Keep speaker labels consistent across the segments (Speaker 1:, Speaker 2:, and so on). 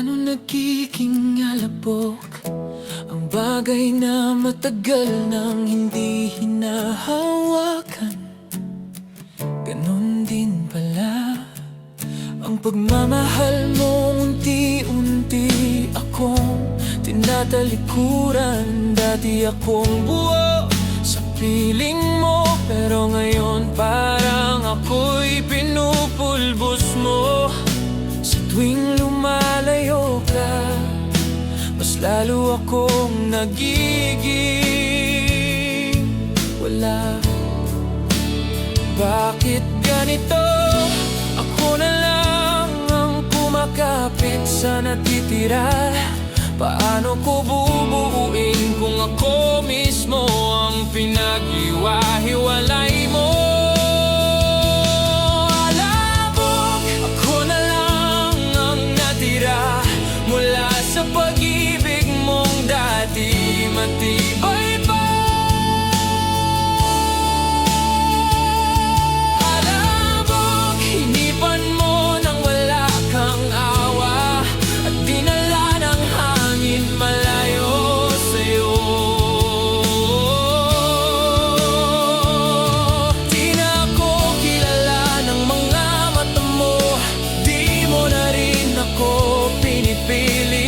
Speaker 1: Paano nagiging alabok ang bagay na matagal nang hindi hinahawakan? Ganon din pala ang pagmamahal mo. Unti-unti akong tinatalikuran. Dati akong buo sa piling mo, pero ngayon parang ako'y pinupulbos mo. Sa tuwing lumalayo ka, mas lalo akong nagiging wala. Bakit ganito? Ako na lang ang kumakapit sa natitira. Paano ko bubuuin kung ako mismo ang pinag-iwa-hiwalay mo? Alabok, ako na lang ang natira mula sa pag-ibig mong dati. Matibay pa. Alabok, hinipan mo nang wala kang awa at dinala ng hangin malayo sa'yo. Di na ako kilala ng mga mata mo, di mo na rin ako pinipili.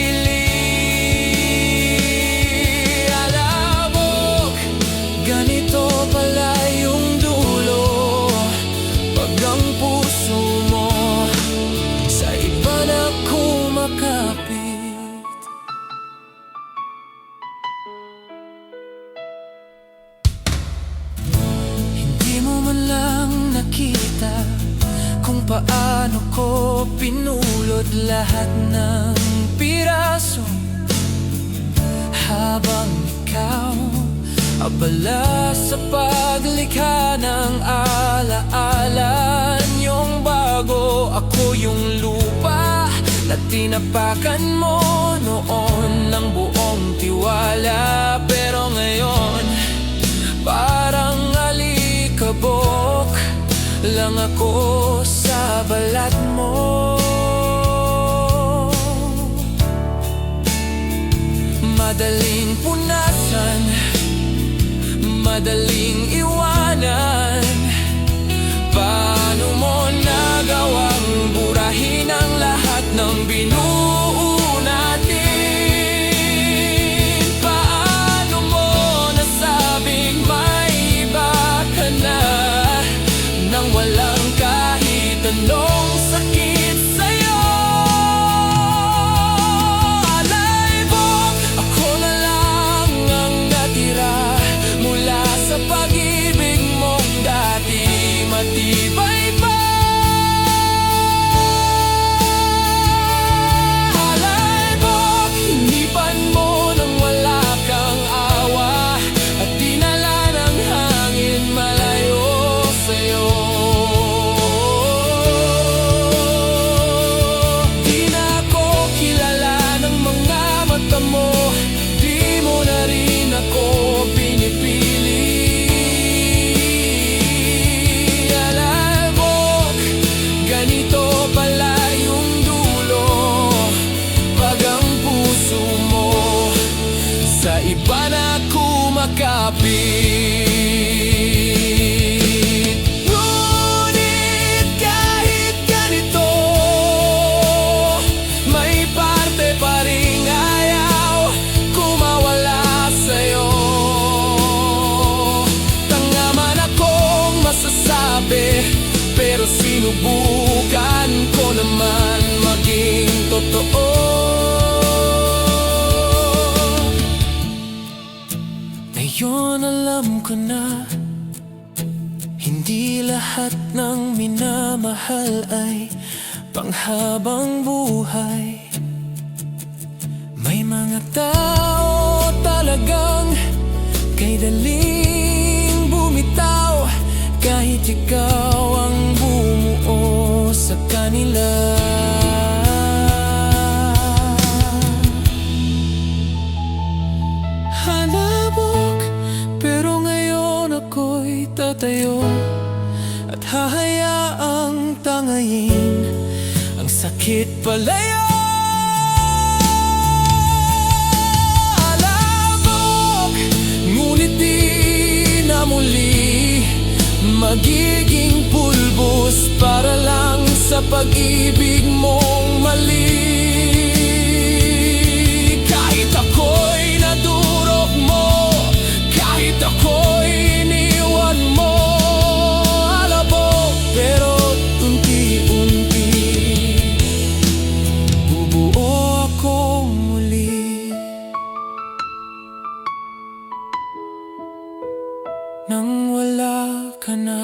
Speaker 1: Ganito pala yung dulo pag ang puso mo sa iba na kumakapit. Hindi mo man lang nakita kung paano ko pinulot lahat ng piraso habang ikaw abala sa paglikha ng alaala niyong bago. Ako yung lupa na tinapakan mo noon ng buong tiwala, pero ngayon parang alikabok lang ako sa balat mo. Madaling punasan, madaling iwanan. Paano mo nagawang burahin ang lahat ng binuo natin? Paano mo nasabing may iba ka na nang walang kahit anong sakit sa'yo? Alibok, ako na lang ang natira mula sa pag-ibig mong dati. Matibay pa. Alibok, hinipan mo nang wala kang awa at dinala ng hangin malayo sa'yo. Di na ako kilala ng mga mata mo, di mo na rin ako pinipili. Alabok, ganito pala yung dulo pag ang puso mo sa iba na kumakapit. Ngunit kahit ganito, may parte pa ring ayaw kumawala sa'yo. Tanga man akong masasabi, pero sinubukan ko naman maging totoo. Ngayon alam ko na hindi lahat ng minamahal ay panghabang buhay. May mga tao talagang kay daling bumitaw kahit ikaw ang bumuo sa kanila. Alabok, pero ngayon ako'y tatayo at hahayaang tangayin ang sakit palayo. magiging pulbos para lang sa pag-ibig mong mali. Kahit ako'y nadurog mo, kahit ako'y iniwan mo, alabok, pero unti-unti bubuo ako muli. Nang wala ka na.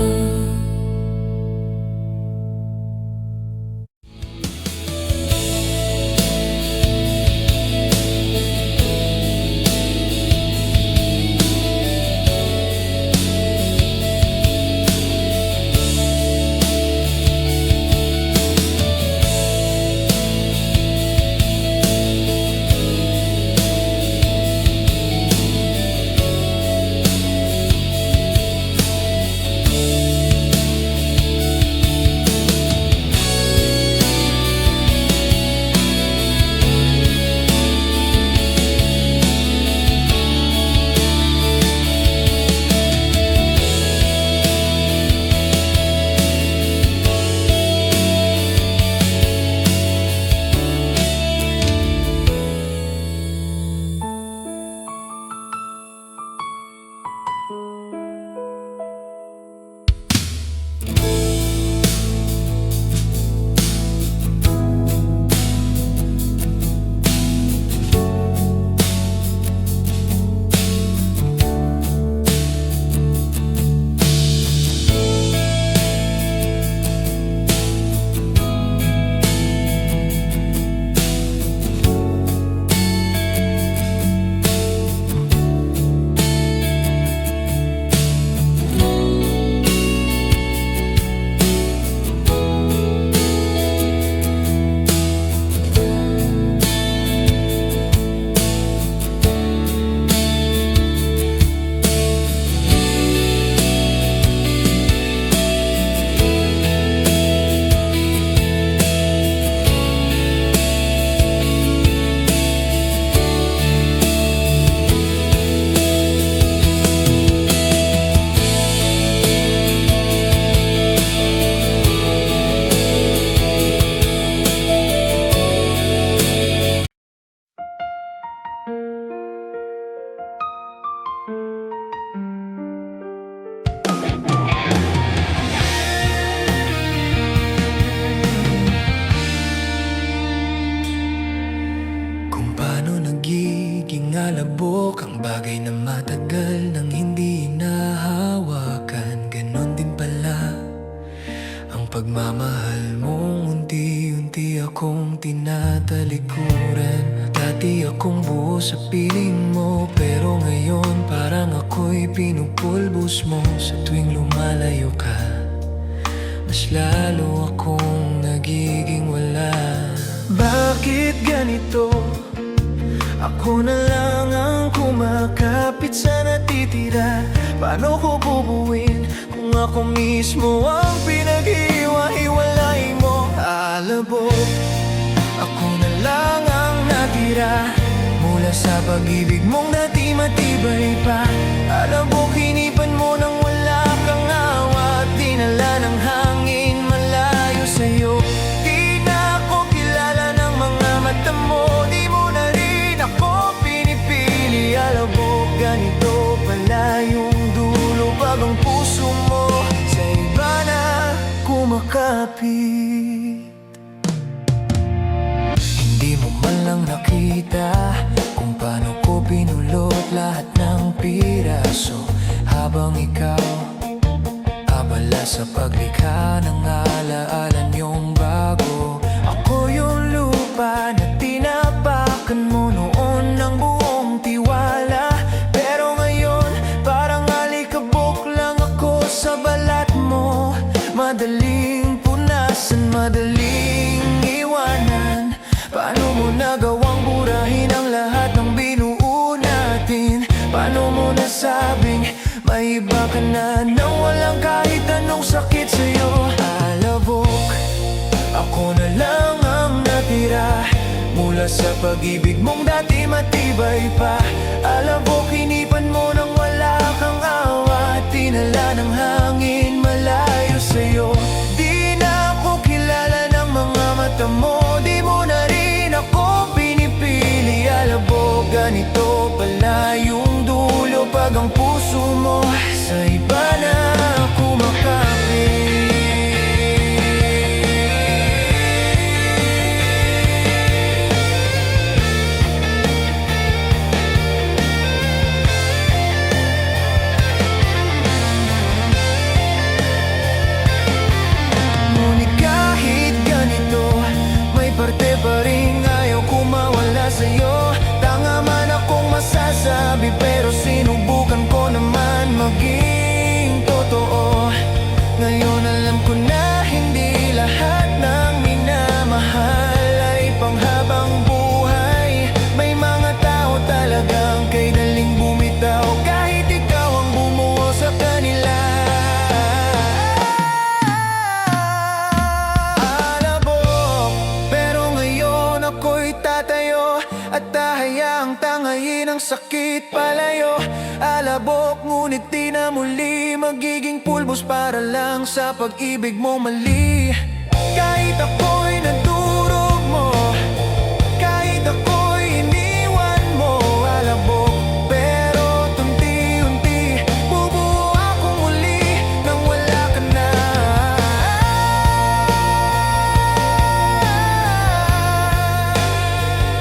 Speaker 1: Alabok ang bagay na matagal nang hindi nahawakan. Ganon din pala ang pagmamahal mong unti-unti akong tinatalikuran. Dati akong buo sa piling mo, pero ngayon parang ako'y pinupulbos mo. Sa tuwing lumalayo ka, mas lalo akong nagiging wala. Bakit ganito? Ako na lang ang kumakapit sa natitira. Paano ko bubuin kung ako mismo ang pinag-iwa-hiwalay mo? Alabok, ako na lang ang natira mula sa pag-ibig mong dati matibay pa. Alabok, hinipan mo nang wala kang awa at dinala ng hangin malayo sa'yo. Di na ako kilala ng mga mata mo, di mo na rin ako pinipili. Alabok, ganito pala yung dulo pag ang puso mo sa iba na kumakapit. Hindi mo man lang nakita kung paano ko pinulot lahat ng piraso, habang ikaw abala sa paglikha ng alaala niyong bago. Ako yung lupa na tinapakan mo noon ng buong tiwala, pero ngayon parang alikabok lang ako sa balat mo. Madaling punasan, madaling iwanan. Paano mo nagawang burahin ang lahat ng binuo natin? Paano mo nasabing may iba ka na nang walang kahit anong sakit sa'yo? Alabok, ako na lang ang natira mula sa pag-ibig mong dati matibay pa. Alabok, hinipan mo nang wala kang awa at dinala ng hangin malayo sa'yo. Tanga man akong masasabi, pero sinubukan ko naman maging totoo. Ngayon alam ko na hindi lahat ng minamahal ay panghabang buhay. May mga tao talagang kay daling bumitaw, kahit ikaw ang bumuo sa kanila. Alabok, pero ngayon ako'y tatayo at hahayaang tangayin ang sakit palayo. Alabok, ngunit di na muli magiging pulbos para lang sa pag-ibig mo mali. Kahit ako'y nadurog mo, kahit ako'y iniwan mo, alabok, pero tunti-unti bubuo ako muli nang wala ka na.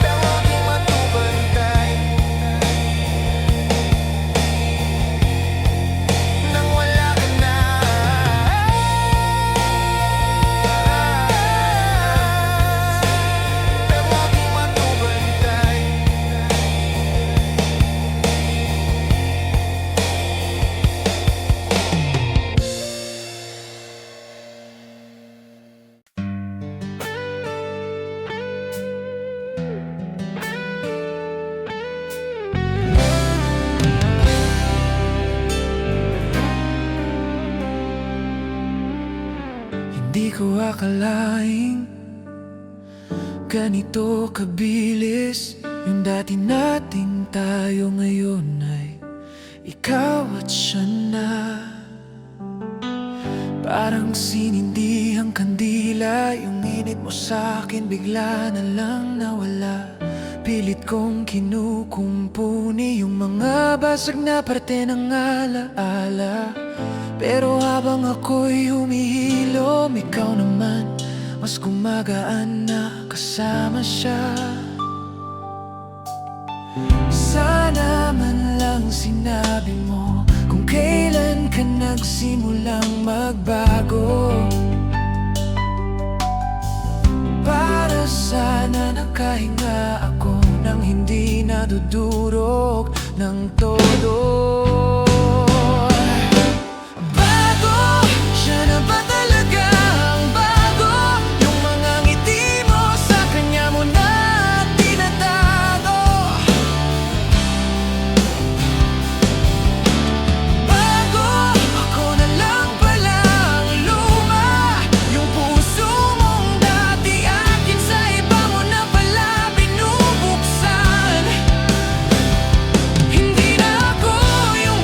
Speaker 1: Tawagin matubantay nang wala ka na. Tawagin matubantay. Hindi ko akalaing ganito kabilis. Yung dati nating tayo ngayon ay ikaw at siya na. Parang sinindi ang kandila, yung init mo sa'kin bigla na lang nawala. Pilit kong kinukumpuni yung mga basag na parte ng alaala. Pero habang ako'y humihilom, ikaw naman mas gumagaan na kasama siya. Sana man lang sinabi mo kung kailan ka nagsimulang magbago, para sana nakahinga ako nang hindi nadudurog ng todo. Bago, siya na ba talaga ang bago? Yung mga ngiti mo sa kanya mo na tinatago. Bago, ako na lang pala ang luma. Yung puso mong dati akin sa iba mo na pala binubuksan. Hindi na ako yung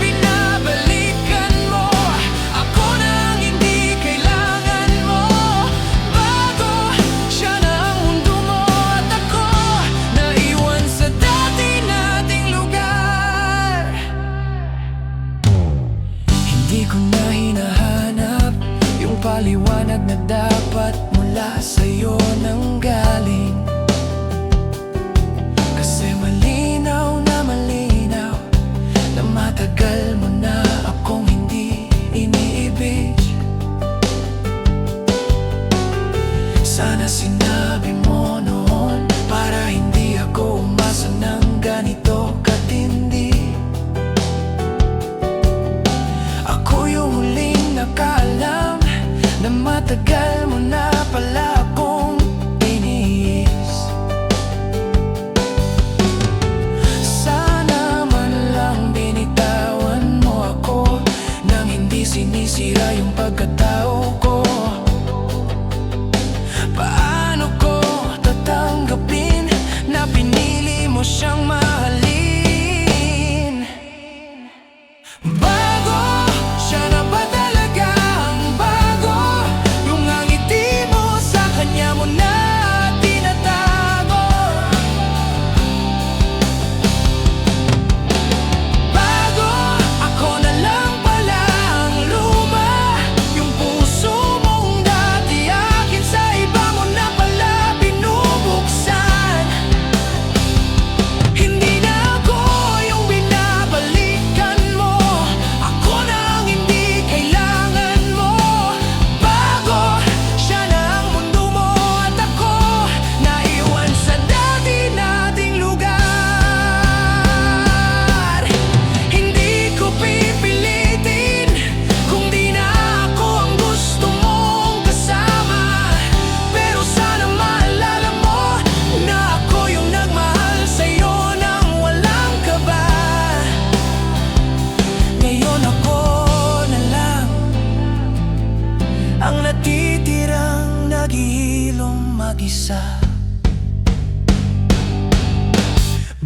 Speaker 1: pag-asa.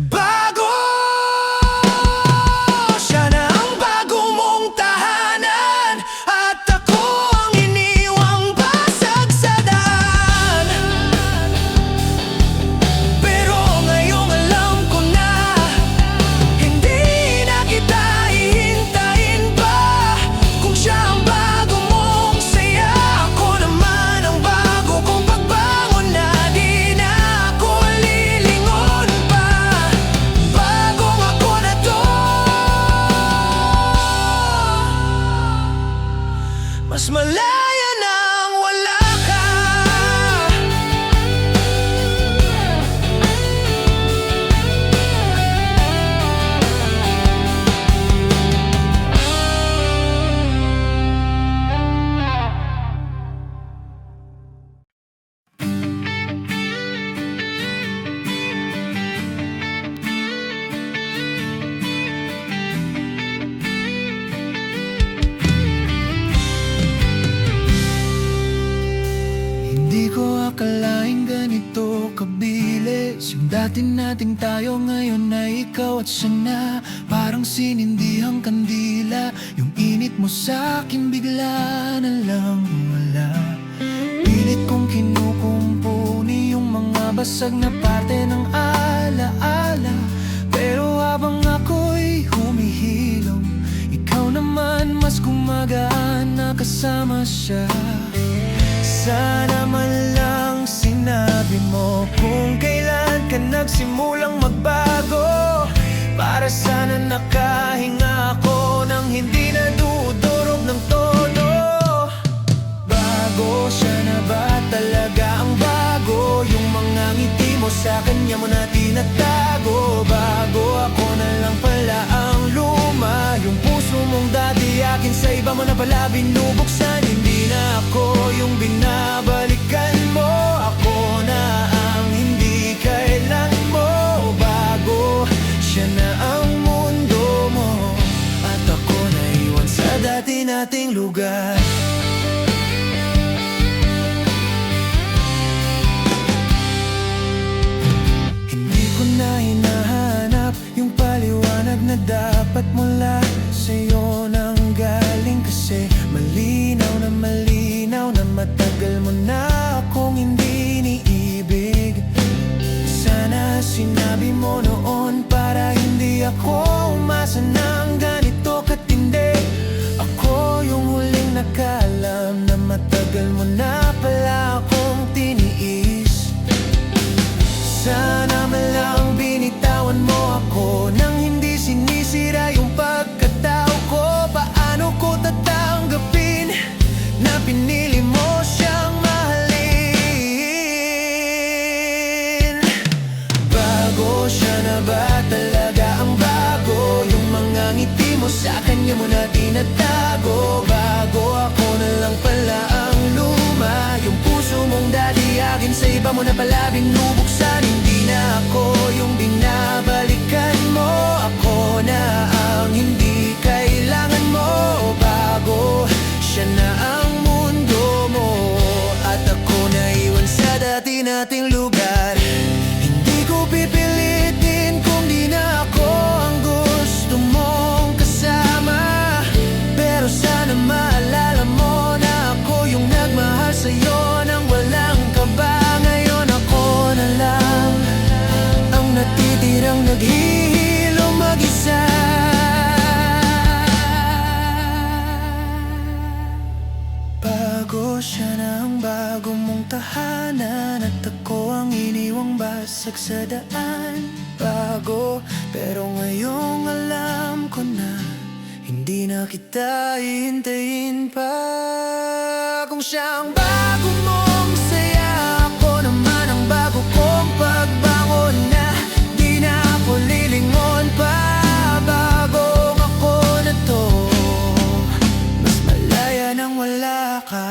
Speaker 1: Bago, siya na ang bago mong tahanan, at ako ang iniwang basag sa daan. Pero ngayong alam ko na, hindi na kita hihintayin pa. Kung siya ang bago mong saya, ako naman ang bago kong pagbangon na. Di na ako lilingon pa, bagong ako na to. Mas malaya nang wala ka. Hindi ko akalaing ganito kabilis. Yung dati nating tayo, ngayon na ikaw at siya na. Parang sinindihang kandila, yung init mo sa'kin bigla na lang wala. Pilit kong kinukumpuni yung mga basag na parte ng alaala. Pero habang ako'y humihilom, ikaw naman mas gumagaan na kasama siya. Sana man lang sinabi mo kung kailan ka nagsimulang magbago, para sana nakahinga ako nang hindi nadudurog ng todo. Bago, siya na ba talaga ang bago? Yung mga ngiti mo sa kanya mo na tinatago. Bago, ako na lang pala ang luma. Yung puso mong dati akin, sa iba mo na pala binubuksan. Hindi na ako yung binabalikan mo, ako na ang hindi kailan mo. Bago, siya na ang mundo mo, at ako na iwan sa dati nating lugar. Hindi ko na hinahanap yung paliwanag na dapat mula sa'yo nang galing, kasi malinaw na matagal mo na akong hindi niibig. Sana sinabi mo noon para hindi ako umasa ng ganito katindi. Ako yung huling nakaalam na matagal mo na pala akong tiniis. Sana man lang binitawan mo ako nang hindi sinisira yung pagkatao ko. Paano ko tatanggapin na pinili mo siyang mahalin? Bago, siya na ba talaga ang bago? Yung mga ngiti mo sa kanya mo na tinatago. Bago, ako na lang pala ang luma. Yung puso mong dati akin, sa iba mo na pala binubuksan. Hindi na ako yung binabalikan mo, ako na ang hindi kailangan mo. Bago, siya na ang mundo mo, at ako na iwan sa dati nating lugar. Hindi ko pipilitin kung di na ako ang gusto mong kasama, pero sana maalala mo na ako yung nagmahal sa'yo nang walang kaba. Ngayon ako na lang ang natitirang naghihilo mag-isa. Bago, siya na ang bago mong tahanan, at ako ang iniwang basag sa daan. Bago, pero ngayong alam ko na, hindi na kita hihintayin pa. Kung siya ang bago mong saya, ako naman ang bago kong pagbangon na. Di na ako lilingon pa, bagong ako na to. Mas malaya nang wala ka.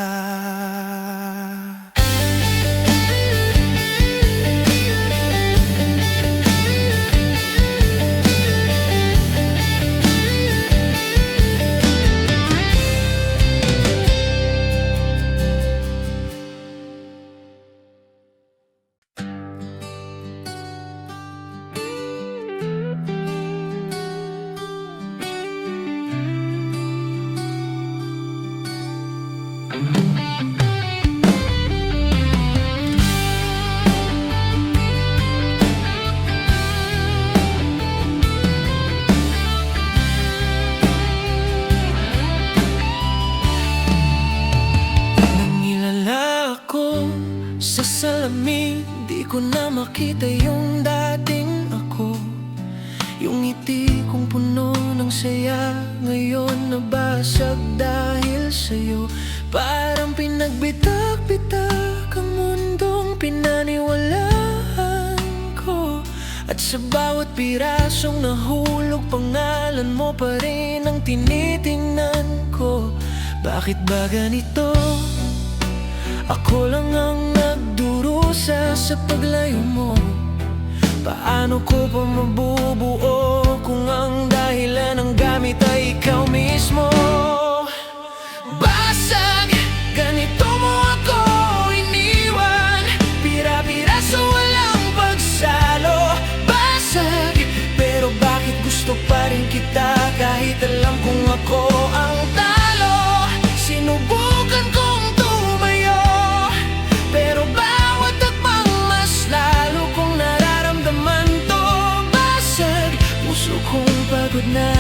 Speaker 1: ko na makita yung dating ako. Yung ngiti kong puno ng saya, ngayon nabasag dahil sa'yo. Parang pinagbitak-bitak ang mundong pinaniwalaan ko. At sa bawat pirasong nahulog, pangalan mo pa rin ang tinitingnan ko. Bakit ba ganito? Ako lang ang nagdurusa sa paglayo mo. Paano ko pa mabubuo kung ang dahilan ng gamit ay ikaw mismo? Basag, ganito mo ako iniwan. Pira-piraso, walang pagsalo. Basag, pero bakit gusto pa rin kita kahit alam kong ako ang talo? Sinubukan kong tumayo, pero bawat takbang mas lalo kong nararamdaman to. Basag, puso kong pagod na,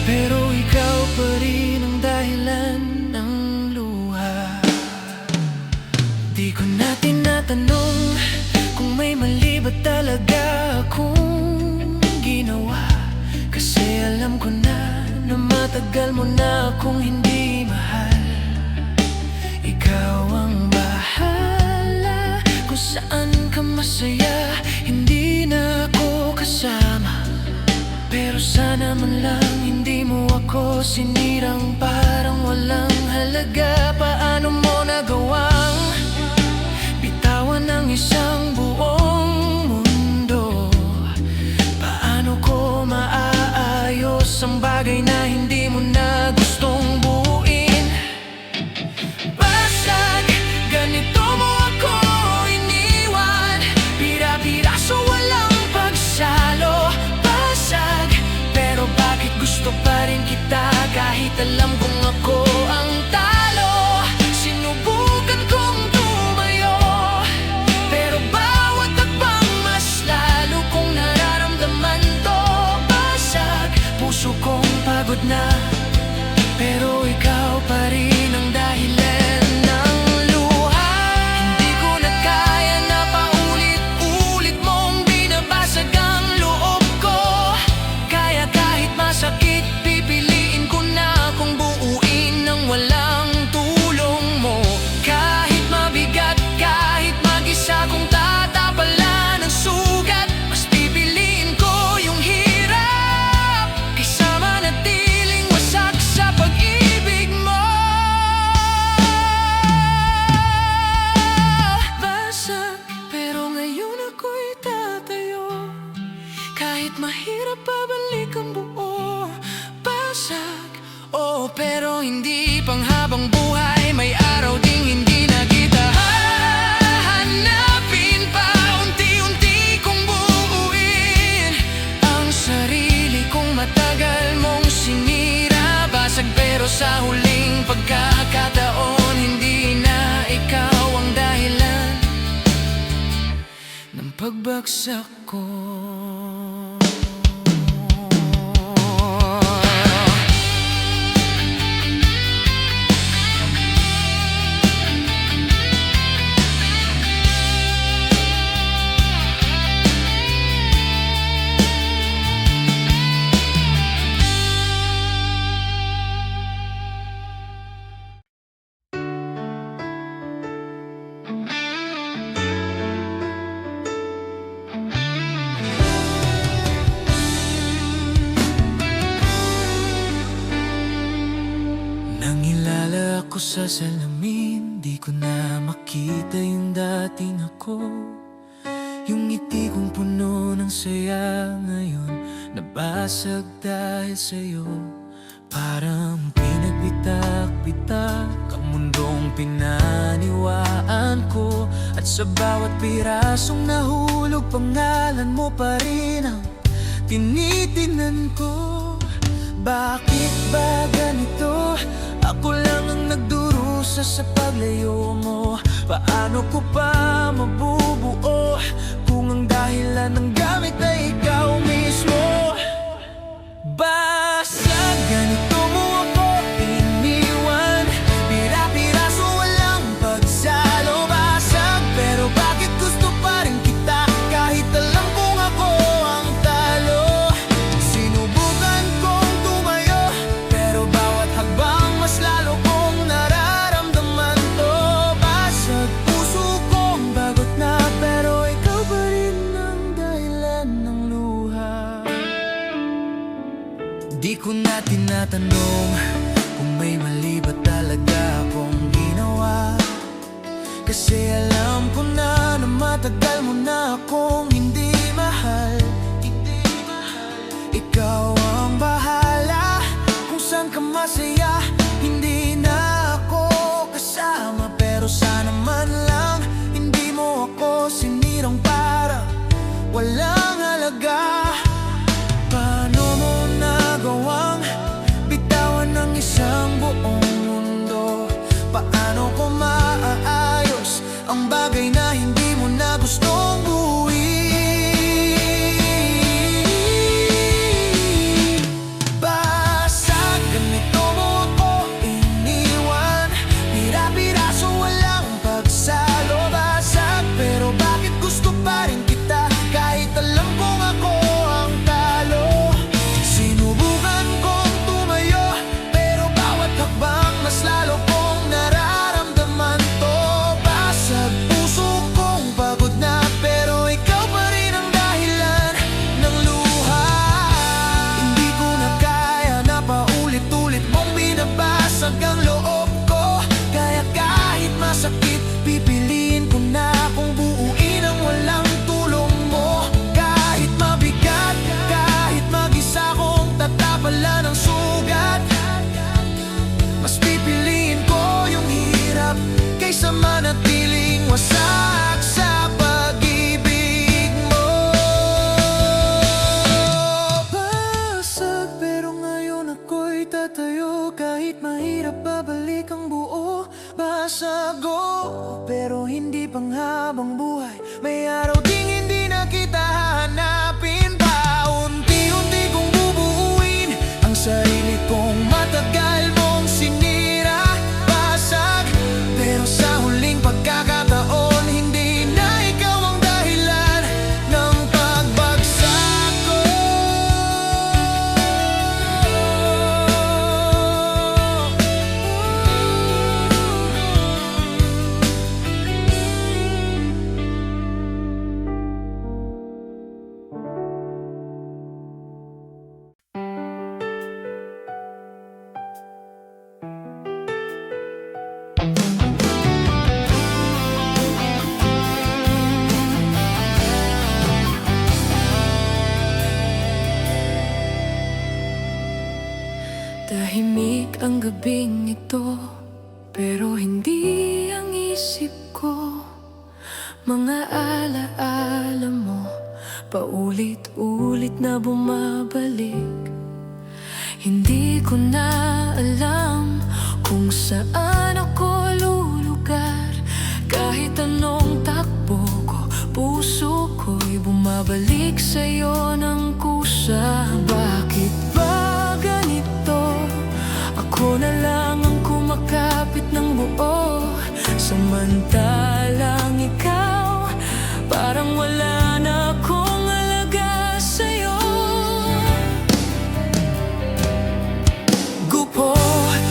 Speaker 1: pero ikaw pa rin ang dahilan ng luha. Di ko na tinatanong kung may mali ba talaga akong ginawa, kasi alam ko na matagal mo na akong hindi mahal. Ikaw ang bahala kung saan ka masaya, hindi na ako kasama. Pero sana man lang hindi mo ako sinirang parang walang halaga. Paano mo nagawang bitawan ng isang buong mundo? Paano ko maaayos ang bagay na hindi mo na gustong buuin? Basag, ganito mo ako iniwan. Pira-piraso, walang pagsalo. Basag, pero bakit gusto pa rin kita kahit alam kong ako ang talo? Sinubukan kong tumayo, pero bawat takbang mas lalo kong nararamdaman to. Basag, puso kong pagod na, pero ikaw pa rin ang dahilan ng luha. Hindi ko na kaya na paulit-ulit mong binabasag ang loob ko. Kaya kahit masakit, pipiliin ko na kung buuin ng walang tulong mo. Kahit mabigat, kahit mag-isa kong tatapala ng sugat, mas pipiliin ko yung hirap kaysa manatiling wasak sa pag-ibig mo. Basag, pero ngayon ako'y tatayo. Kahit mahirap pabalik ang buo. Basag, oh, pero hindi pang habang buhay. May araw ding hindi na kita hahanapin pa. Unti-unti kong buuin ang sarili kong matagal mong sinira. Basag, pero sa huling pagkakataon, hindi na ikaw ang dahilan ng pagbagsak ko. Nangilala ako sa salamin, di ko na makita yung dating ako. Yung ngiti kong puno ng saya, ngayon nabasag dahil sa'yo. Parang pinagbitak-bitak ang mundong pinaniwaan ko. At sa bawat pirasong nahulog, pangalan mo pa rin ang tinitingnan ko. Bakit ba ganito? Ako lang ang nagdurusa sa paglayo mo. Paano ko pa mabubuo kung ang dahilan ng gamit ay ikaw mismo? Basag, ganito mo ako iniwan. Pira-piraso, walang pagsalo. Basag, pero bakit gusto pa rin Di ko na tinatanong kung may mali ba talaga akong ginawa, kasi alam ko na matagal mo na akong hindi mahal. Ikaw ang bahala kung saan ka masaya. Hindi na ako kasama, pero sana man lang hindi mo ako sinirang parang walang halaga. Paano mo nagawang bitawan ng isang buong mundo? Paano ko maaayos ang bagay na hindi mo na gustong buuin? Basag, ganito mo ako iniwan. Pira-piraso, walang pagsalo. Basag, pero bakit gusto pa rin kita kahit alam kong ako ang talo? Sinubukan kong tumayo, pero bawat hakbang mas lalo kong nararamdaman to. Basag puso kong pagod na, pero ikaw pa rin ang dahilan ng luha. Hindi ko na kaya na paulit-ulit mong binabasag ang loob ko. Kaya kahit masakit, pipiliin ko na kung buuin ang walang tulong mo. Kahit mabigat, kahit mag-isa kong tatapalan ng sugat, mas pipiliin ko yung hirap kaysa manatiling wasak sa pag-ibig mo. Basag, pero ngayon ako'y tatayo. Kahit mahirap babalik ang buo. Basag, pero hindi panghabang buhay. May araw ding hindi na kita hahanapin pa. Unti-unti kong bubuuin ang sarili kong matagal mong sinira. Basag, pero sa huling pagkakataon, hindi na ikaw ang dahilan ng pagbagsak ko. Tahimik ang gabing ito, pero hindi ang isip ko. Mga alaala mo, paulit-ulit na bumabalik. Hindi ko na alam kung saan ako lulugar. Kahit anong takbo ko, puso ko'y bumabalik sa'yo ng kusa. Bakit ba ganito? Ako na lang ang kumakapit ng buo, samantalang ikaw parang wala na akong alaga sa'yo. Gupo,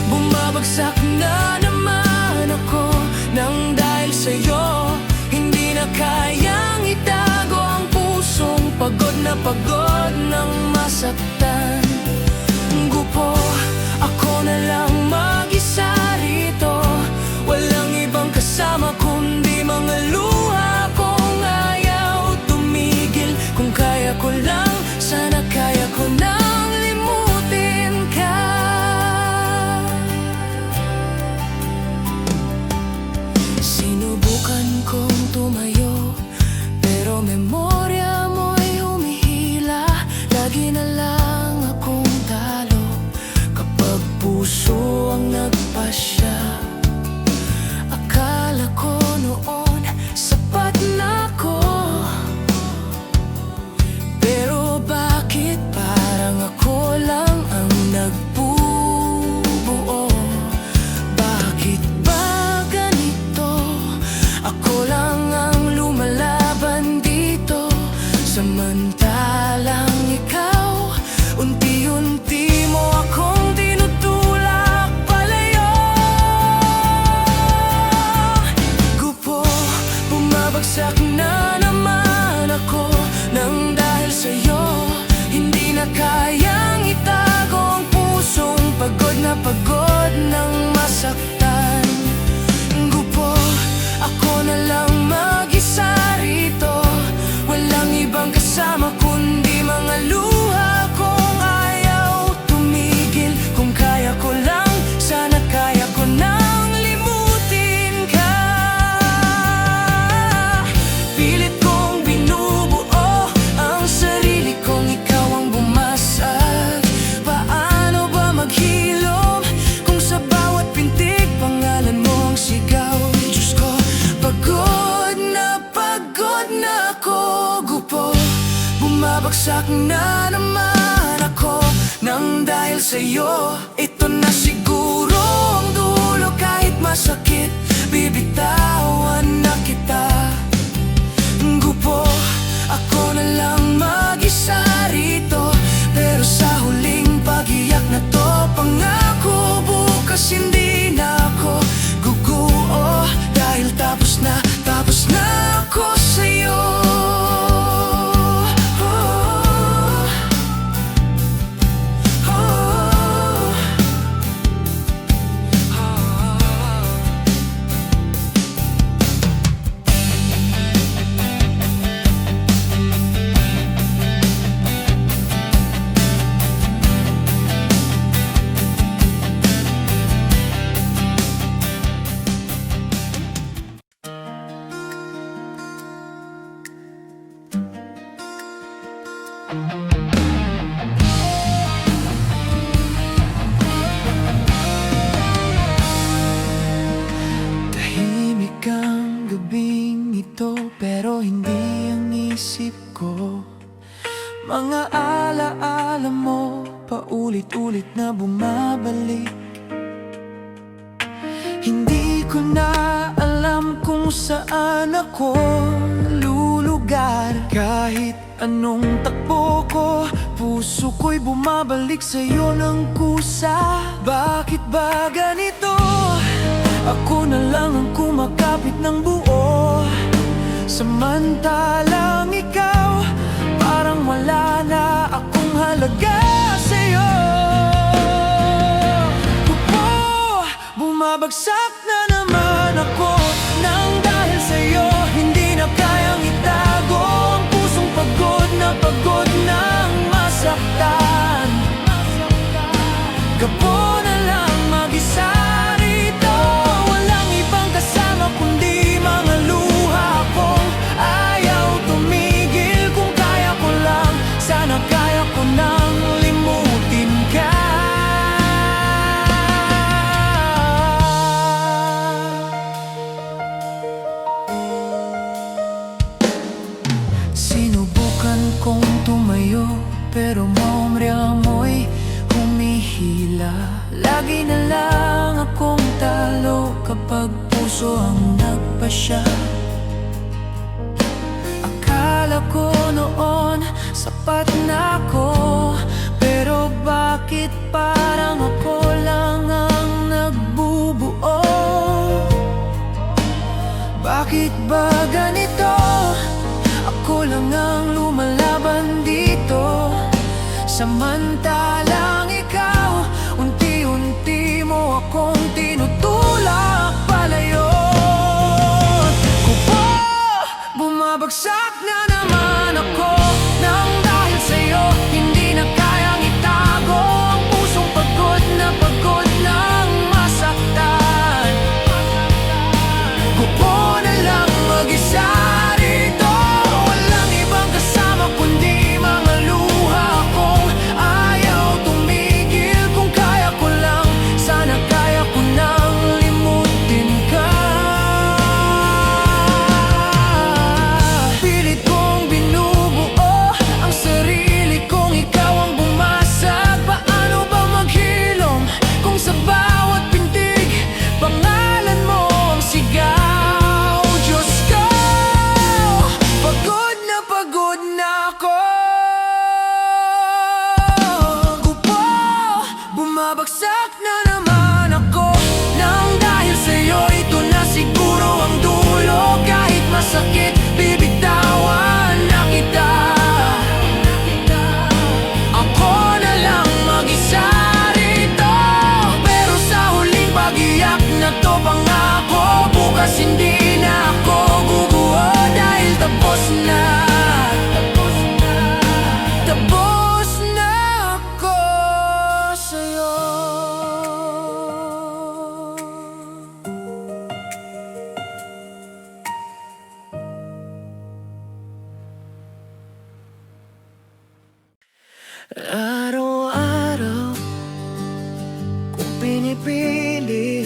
Speaker 1: bumabagsak na naman ako nang dahil sa'yo. Hindi na kayang itago ang pusong pagod ng masaktan. Gupo, ako na lang mag-isa rito. Walang ibang kasama kundi mga luha kong ayaw tumigil. Kung kaya ko lang, sana kaya ko nang limutin ka. Sinubukan kong tumayo, pero memorya mo'y humihila. Lagi na lang akong talo kapag puso ang nagpasya. Akala ko noon sapat na ako, pero na pagod ng masaktan. Gupo, ako na lang mag-isa rito. Walang ibang kasama kundi mga luha kong ayaw tumigil. Kung kaya ko lang, sana kaya ko nang limutin ka. Pilit kong binubuo ang sarili kong ikaw ang bumasag. Paano ba maghilom kung sa bawat pintig pangalan mo ang sigaw? Diyos ko, pagod na ako. Gupo, bumabagsak na naman ako nang dahil sa'yo. Ito na siguro ang dulo, kahit masakit, bibitawan na kita. Gupo, ako na lang mag-isa rito. Pero sa huling pag-iyak na to, pangako bukas hindi na ako guguo. Dahil tapos na ako sa'yo. Tahimik ang gabing ito, pero hindi ang isip ko. Mga alaala mo, paulit-ulit na bumabalik. Hindi ko na alam kung saan ako lulugar. Kahit anong takbo ko, puso ko'y bumabalik sa'yo ng kusa. Bakit ba ganito? Ako na lang ang kumakapit ng buo, samantalang ikaw parang wala na akong halaga sa'yo. Gupo, bumabagsak na naman ako nang dahil sa'yo. Hindi na kayang itago ang pusong pagod ng masaktan. Gupo na lang mag-isa rito. Walang ibang kasama kundi mga luha kong ayaw tumigil. Kung kaya ko lang, sana kaya ko nang limutin ka. Sinubukan kong tumayo, pero maumrya mo'y humihila. Lagi na lang akong talo kapag puso ang nagpasya. Akala ko noon sapat na ako, pero bakit parang ako lang ang nagbubuo? Bakit ba ganito? Ako lang ang lumalaban dito, samantalang ikaw unti-unti mo akong tinutulak palayo. Gupo, bumabagsak na naman ako nang dahil sa'yo. Hindi na kayang itago ang pusong pagod ng masaktan. Gupo na lang mag-isa rito. Walang ibang kasama kundi mga luha kong ayaw tumigil. Araw-araw kung pinipilit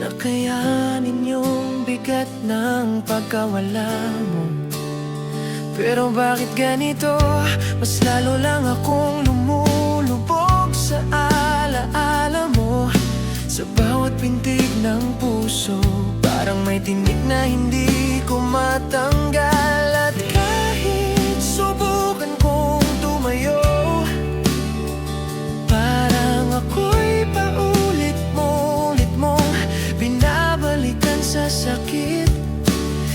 Speaker 1: na kayanin yung bigat ng pagkawala mo. Pero bakit ganito? Mas lalo lang akong lumulubog sa alaala mo. Sa bawat pintig ng puso, parang may tinik na hindi ko matanggal. At kahit subukan kong tumayo, parang ako'y paulit mo, ulit mong binabalikan sa sakit.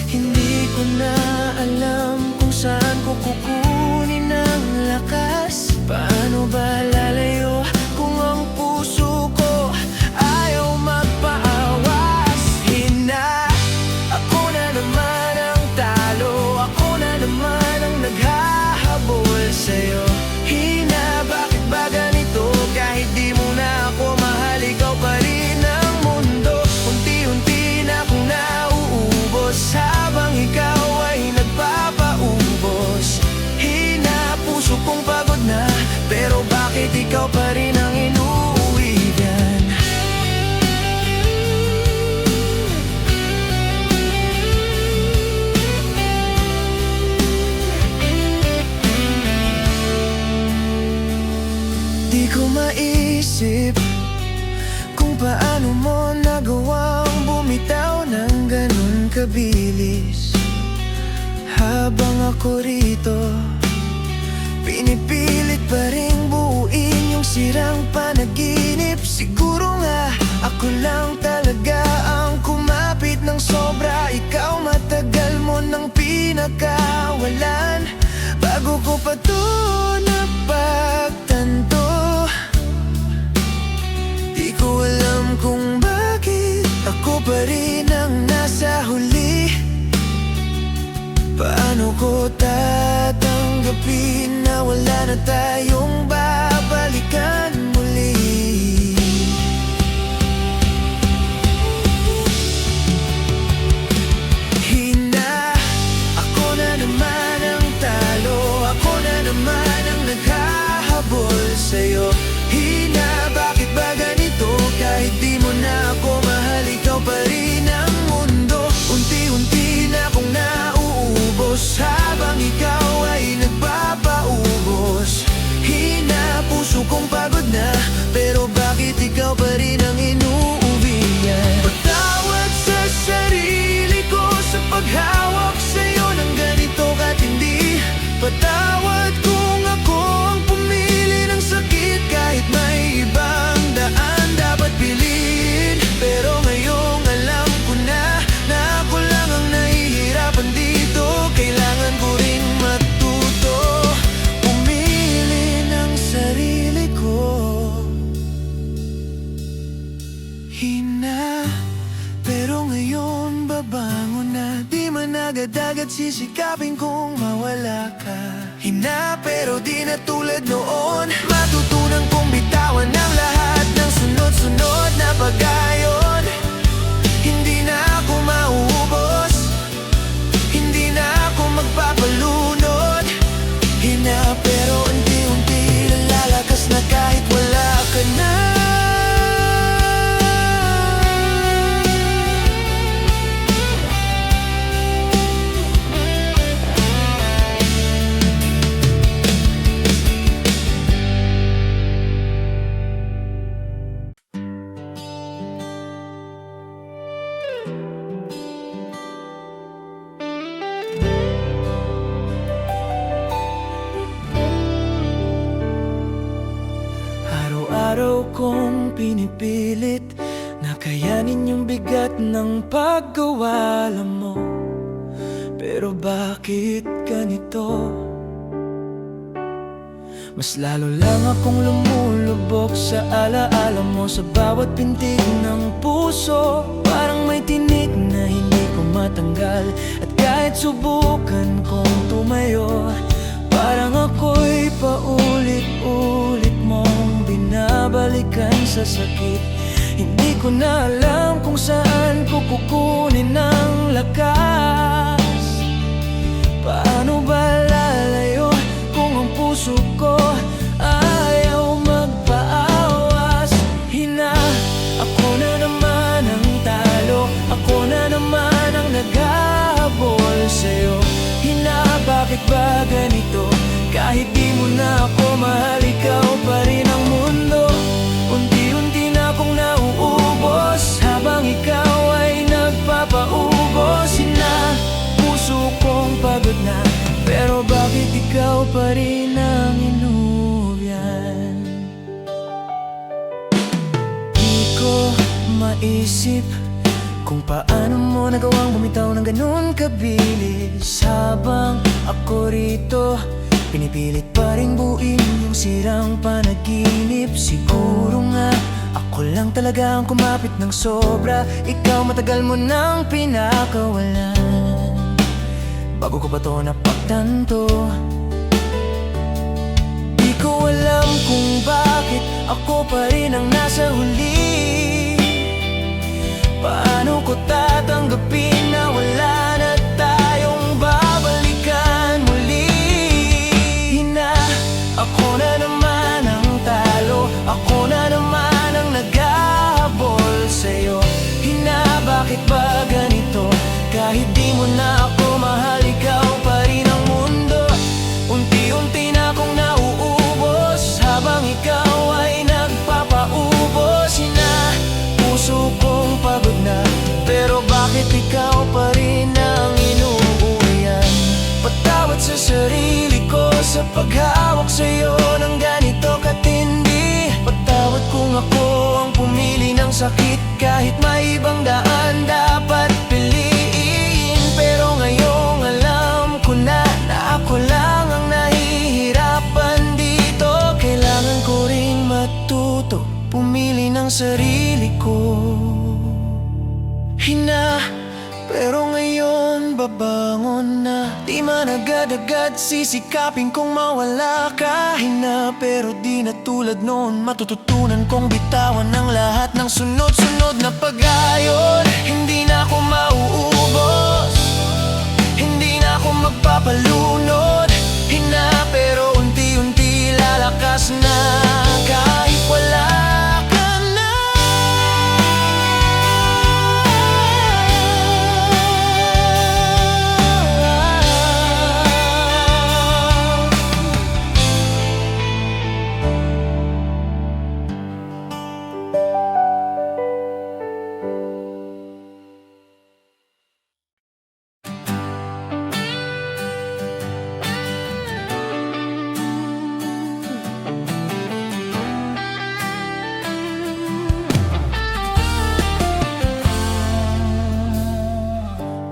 Speaker 1: Hindi ko na alam kung saan ko kukunin ang lakas. Paano ba lalayo kung ang puso ko ayaw magpaawas? Ako na naman ang talo, ako na naman ang naghahabol sa'yo. Bakit ba ganito? Kahit di mo na ako mahal, ikaw pa rin ang mundo. Unti-unti na akong nauubos habang ikaw ay nagpapaubos. Puso kong pagod na, pero bakit ikaw pa rin ang inuuwigan? Di ko maisip kung paano mo nagawang bumitaw ng ganun kabilis. Habang ako rito, pinipilit pa rin buuin yung sirang panaginip. Siguro nga ako lang talaga ang kumapit ng sobra. Ikaw matagal mo nang pinakawalan bago ko pa to napagtanto. Di ko alam kung bakit ako pa rin ang nasa huli. Paano ko tatanggapin na wala na tayong babalikan muli? Ako na naman ang talo, ako na naman ang naghahabol sa'yo. Bakit ba ganito? Kahit di mo na ako mahal, ikaw pa rin ang mundo. Unti-unti na akong nauubos habang ikaw ay nagpapaubos. Puso kong pagod na, pero bakit ikaw pa rin ang inuuwian? Patawad sa sarili ko sa paghawak sa'yo ng ganito katindi. Patawad kung ako ang pumili ng sakit kahit may ibang daan dapat piliin. Pero ngayong alam ko na ako lang ang nahihirapan dito. Kailangan ko ring matuto pumili ng sarili ko. Pero ngayon babangon na, di man agad-agad sisikapin kung mawala ka. Pero di na tulad noon, matutunan kong bitawan ang lahat ng sunod-sunod na pag-ayon. Hindi na ako mauubos, hindi na ako magpapalunod. Pero unti-unti lalakas na kahit wala ka na. Araw-araw kong pinipilit na kayanin yung bigat ng pagkawala mo. Pero bakit ganito? Mas lalo lang akong lumulubog sa alaala mo. Sa bawat pintig ng puso, parang may tinik na hindi ko matanggal. At kahit subukan kong tumayo, parang ako'y paulit-ulit mong binabalikan sa sakit. Hindi ko na alam kung saan ko kukunin ang lakas. Paano ba lalayo kung ang puso ikaw pa rin ang inubyan. Di ko maisip kung paano mo nagawang bumitaw ng ganun kabilis. Habang ako rito, pinipilit pa rin buuin yung sirang panaginip. Siguro nga ako lang talaga ang kumapit ng sobra. Ikaw matagal mo nang pinakawalan bago ko ba to napagtanto. Di ko alam kung bakit ako pa rin ang nasa huli. Paano ko tatanggapin na wala na tayong babalikan muli? Hina, ako na naman ang talo, ako na naman ang naghahabol sa'yo. Hina, bakit ba ganito? Kahit di mo na ako mahal, ikaw pa rin ang mundo. Unti-unti na akong nauubos habang ikaw ay nagpapaubos. Hina, puso kong pagod na, pero bakit ikaw pa rin ang inuuwian? Patawad sa sarili ko sa paghawak sa'yo ng ganito katindi. Patawad kung ako ang pumili ng sakit, kahit may ibang daan dapat piliin. Pero ngayong alam ko na ako lang ang nahihirapan dito. Kailangan ko ring matuto pumili ng sarili ko. Hina, pero ngayon babangon na. Di man agad-agad sisikapin kong mawala ka. Hina, pero di na tulad noon. Matututunan kong bitawan ang lahat ng sunod-sunod na pag-ayon. Hindi na ako mauubos, hindi na ako magpapalunod. Hina, pero unti-unti lalakas na kahit wala ka na.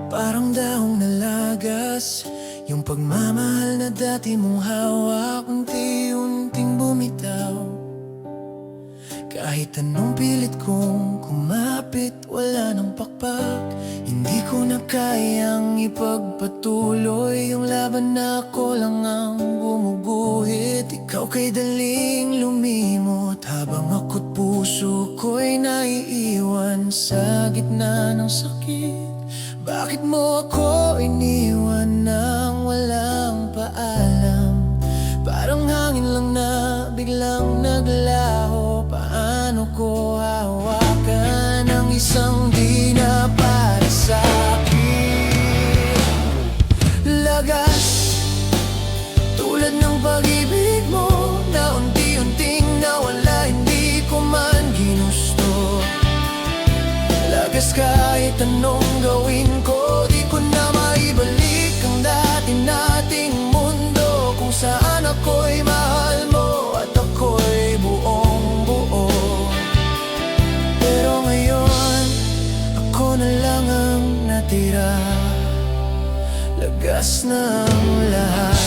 Speaker 1: Parang dahong nalagas yung pagmamahal na dati mong hawak. Unti-unting bumitaw, kahit anong pilit kong kumapit, wala nang pakpak. Hindi ko na kayang ipagpatuloy yung laban na ako lang ang gumuguhit. Ikaw kay daling lumimot, habang ako't puso ko'y naiiwan sa gitna ng sakit. Bakit mo ako iniwan nang walang paalam? Parang hangin lang na biglang naglaho. Paano ko hawakan ang isang di na para sa'kin? Lagas, tulad ng pag-ibig mo na unti-unting nawala, hindi ko man ginusto. Lagas, kahit anong gawin ko, di ko na maibalik ang dati nating mundo, kung saan ako'y mahal mo at ako'y buong buo. Pero ngayon, ako na lang ang natira. Lagas na ang lahat.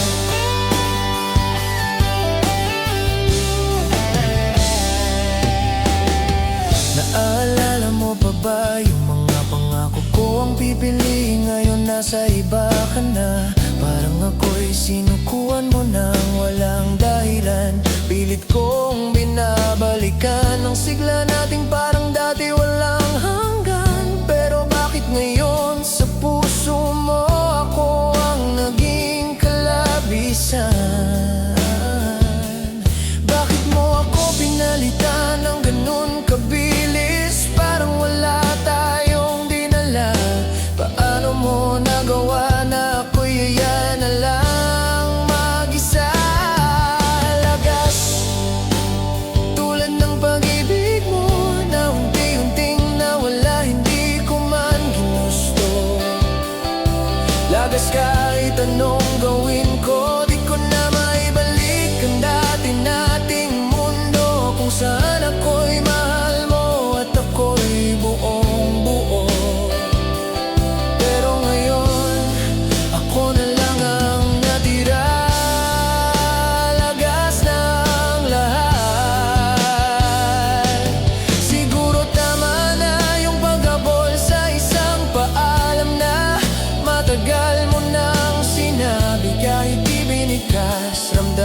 Speaker 1: Naalala mo pa ba yung mga pangako ko ang pipili? Ngayon nasa iba ka na. Parang ako'y sinukuan mo nang walang dahilan. Pilit kong binabalikan ang sigla nating parang dati walang hanggan. Pero bakit ngayon sa puso mo ako ang naging kalabisan? Bakit mo ako pinalitan ng ganun kabilis? Parang wala tayong dinala. Paano mo nagawa na ako'y yaya na lang mag-isa? Lagas, tulad ng pag-ibig mo na unti-unting nawala, hindi ko man ginusto. Lagas, kahit anong gawin ko, di ko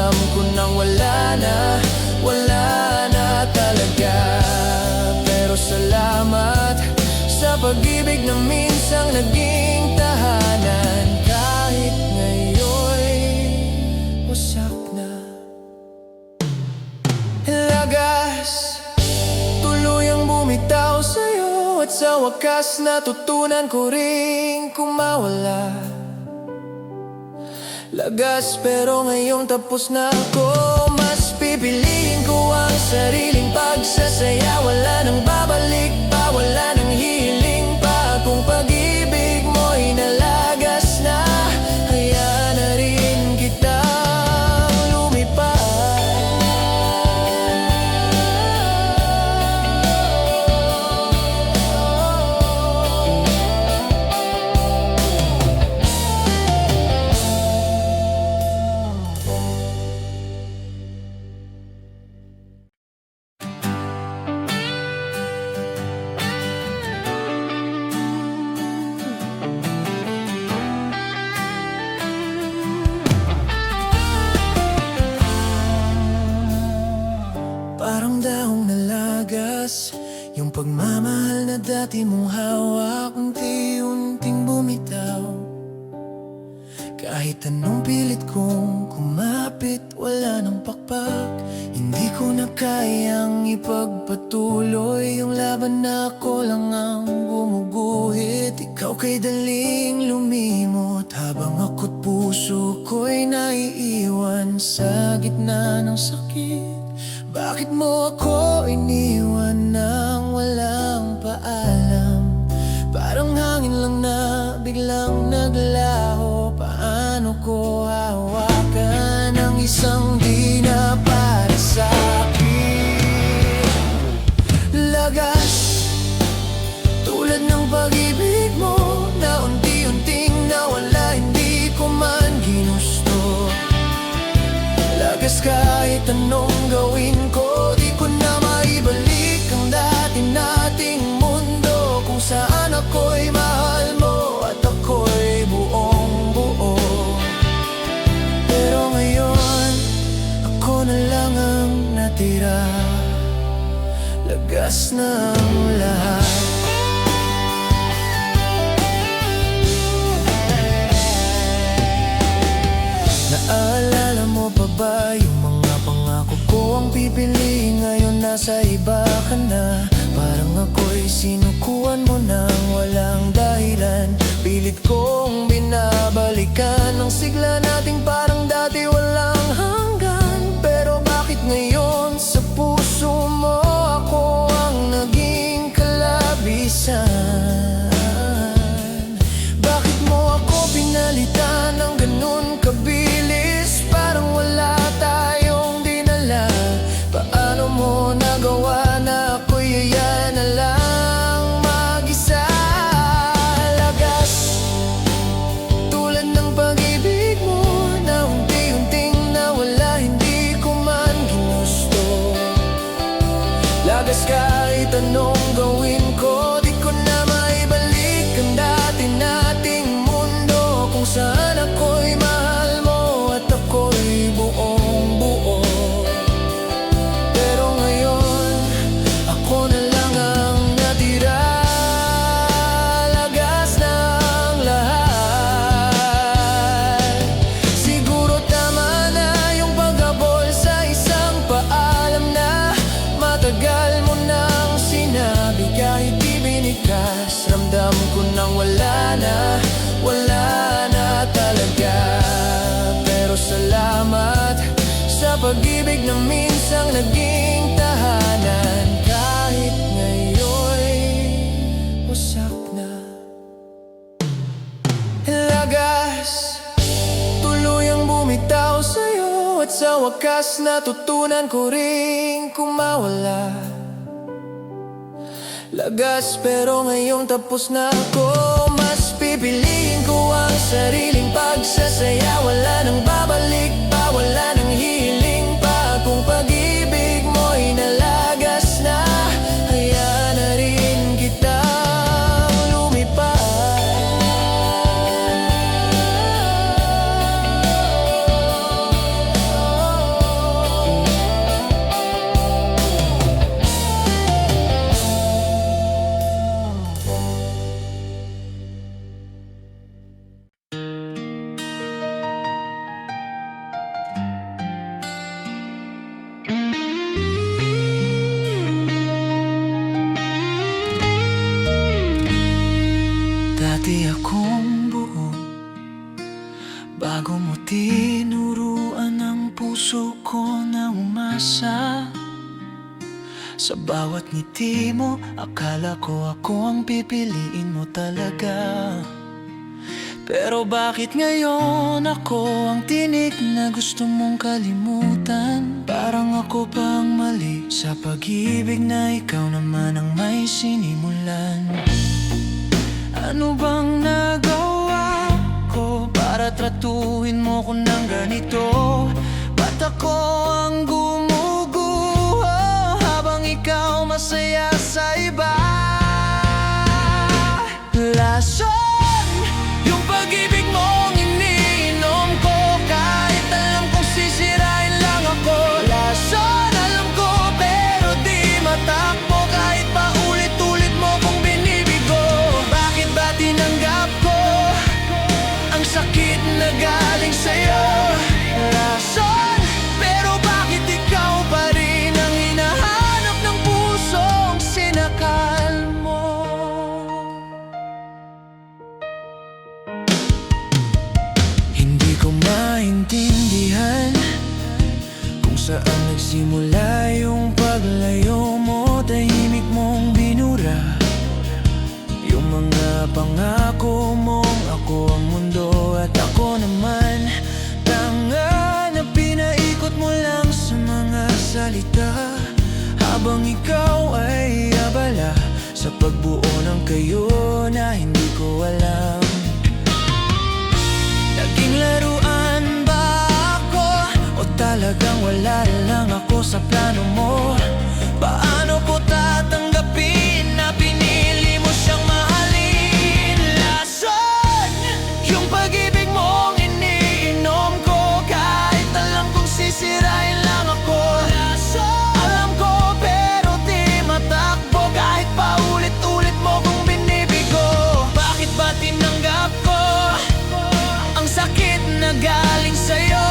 Speaker 1: Ramdam ko nang wala na talaga. Pero salamat sa pag-ibig na minsang naging tahanan. Kahit ngayon'y wasak na. Lagas, tuluyang bumitaw sa'yo, at sa wakas natutunan ko ring kumawala. Lagas, pero ngayong tapos na ako, mas pipiliin ko ang sariling pagsasaya. Wala nang babalik pa, wala nang hiling pa. Kung pag-ibig mo'y nalagas na, hayaan na rin kitang lumipad. Parang dahong nalagas, yung pagmamahal na dati mong hawak, unti-unting bumitaw. Kahit anong pilit kong kumapit, wala nang pakpak. Hindi ko na kayang ipagpatuloy yung laban na ako lang ang gumuguhit. Ikaw kay daling lumimot, habang ako't puso ko'y naiiwan sa gitna ng sakit. Bakit mo ako iniwan nang walang paalam? Parang hangin lang na biglang naglaho. Paano ko hawakan ang isang di na para sa'kin? Lagas, tulad ng pag-ibig mo na unti-unting nawala, hindi ko man ginusto. Lagas, kahit anong gawin ko, di ko na maibalik ang dati nating mundo, kung saan ako'y mahal mo at ako'y buong buo. Pero ngayon, ako na lang ang natira. Lagas na ang lahat. Naalala mo pa ba yung mga pangako ko? Ang pipili ngayon nasa iba ka na. Parang ako'y sinukuan mo nang walang dahilan. Pilit kong binabalikan ang sigla nating parang dati walang hanggan. Pero bakit ngayon sa puso mo ako ang naging kalabisan? Bakit mo ako pinalitan ng ganun kabilis? Parang wala tayong dinala. Paano mo nagawa na ako'y yaya na lang mag-isa? Lagas, tulad ng pag-ibig mo na unti-unting nawala, hindi ko man ginusto. Lagas, kahit anong gawin ko, di ko na maibalik ang dati nating mundo, kung saan ako'y mahal mo at ako'y buong buo. Pero ngayon, ako na lang ang natira. Lagas ng lahat. Siguro tama na yung paghabol sa isang paalam na matagal mo nang sinabi. Kahit di binikas, ramdam ko nang wala na talaga. Pero salamat sa pag-ibig na minsang naging tahanan. Kahit ngayon'y wasak na. Lagas, tuluyang bumitaw sa'yo, at sa wakas natutunan ko ring kumawala. Lagas, pero ngayong tapos na ako, mas pipiliin ko ang sariling pagsasaya. Wala nang babalik pa, wala nang hiling pa. Kung pag-ibig mo'y nalagas na, hayaan na rin kitang lumipad. umasa. Sa bawat ngiti mo, akala ko ako ang pipiliin mo talaga. Pero bakit ngayon ako ang tinik na gusto mong kalimutan? Parang ako pang mali sa pag-ibig na ikaw naman ang may sinimulan. Ano bang nagawa ko para tratuhin mo ko ng ganito? Ba't ako ang gumuguho habang ikaw masaya sa iba? Lason yung pag-ibig mong iniinom ko, kahit alam kong sisirain lang ako. Lason alam ko pero di matakbo, kahit pa ulit-ulit mo kong binibigo. Bakit ba tinanggap ko ang sakit na galing sa'yo? Lason, pero bakit ikaw pa rin ang hinahanap ng pusong sinakal mo? Hindi ko maintindihan kung saan nagsimula yung paglayo mo. Tahimik mong binura yung mga pangako mong ako ang mundo at ako naman tanga na pinaikot mo lang sa mga salita, habang ikaw ay abala sa pagbuo ng kayo na hindi ko alam. Naging laruan ba ako o talagang wala lang ako sa plano mo? Paano ko tatanggapin na pinili mo siyang mahalin? Lason yung pag-ibig mong iniinom ko, kahit alam kong sisirain lang ako. Lason alam ko pero di matakbo, kahit pa ulit-ulit mo kong binibigo. Bakit ba tinanggap ko ang sakit na galing sa'yo?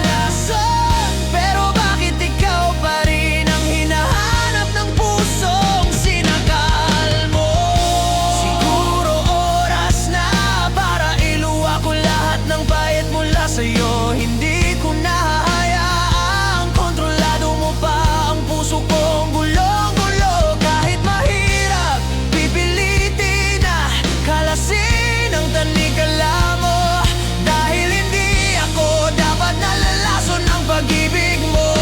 Speaker 1: Lason, pero bakit ikaw pa rin ang hinahanap ng pusong sinakal mo? Siguro oras na para iluwa ko lahat ng bayad mula sa'yo. Hindi ko nahahayaang kontrolado mo pa ang puso kong gulong-gulo. Kahit mahirap, pipilitin na kalasin ang tanikala mo, dahil hindi ako dapat nalalason ang pag-ibig mo.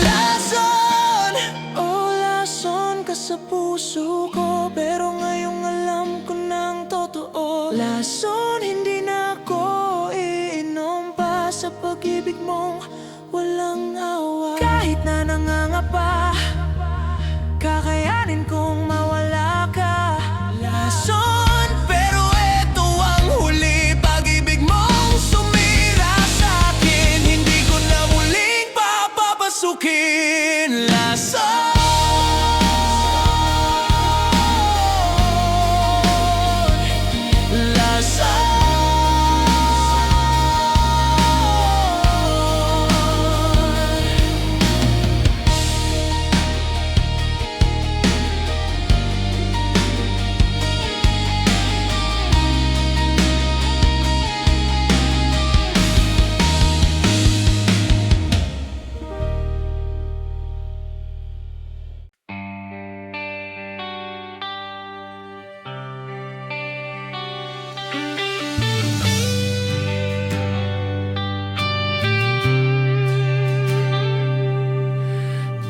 Speaker 1: Lason, oh lason ka sa puso ko, pero ngayong alam ko ng totoo. Lason, hindi na ako iinom pa sa pag-ibig mong walang awa. Kahit na nangangapa, kakayanin kong mawala ka. Lason, pero eto ang huli, pag-ibig mong sumira sa'kin, hindi ko na muling papapasukin. Lason, lason.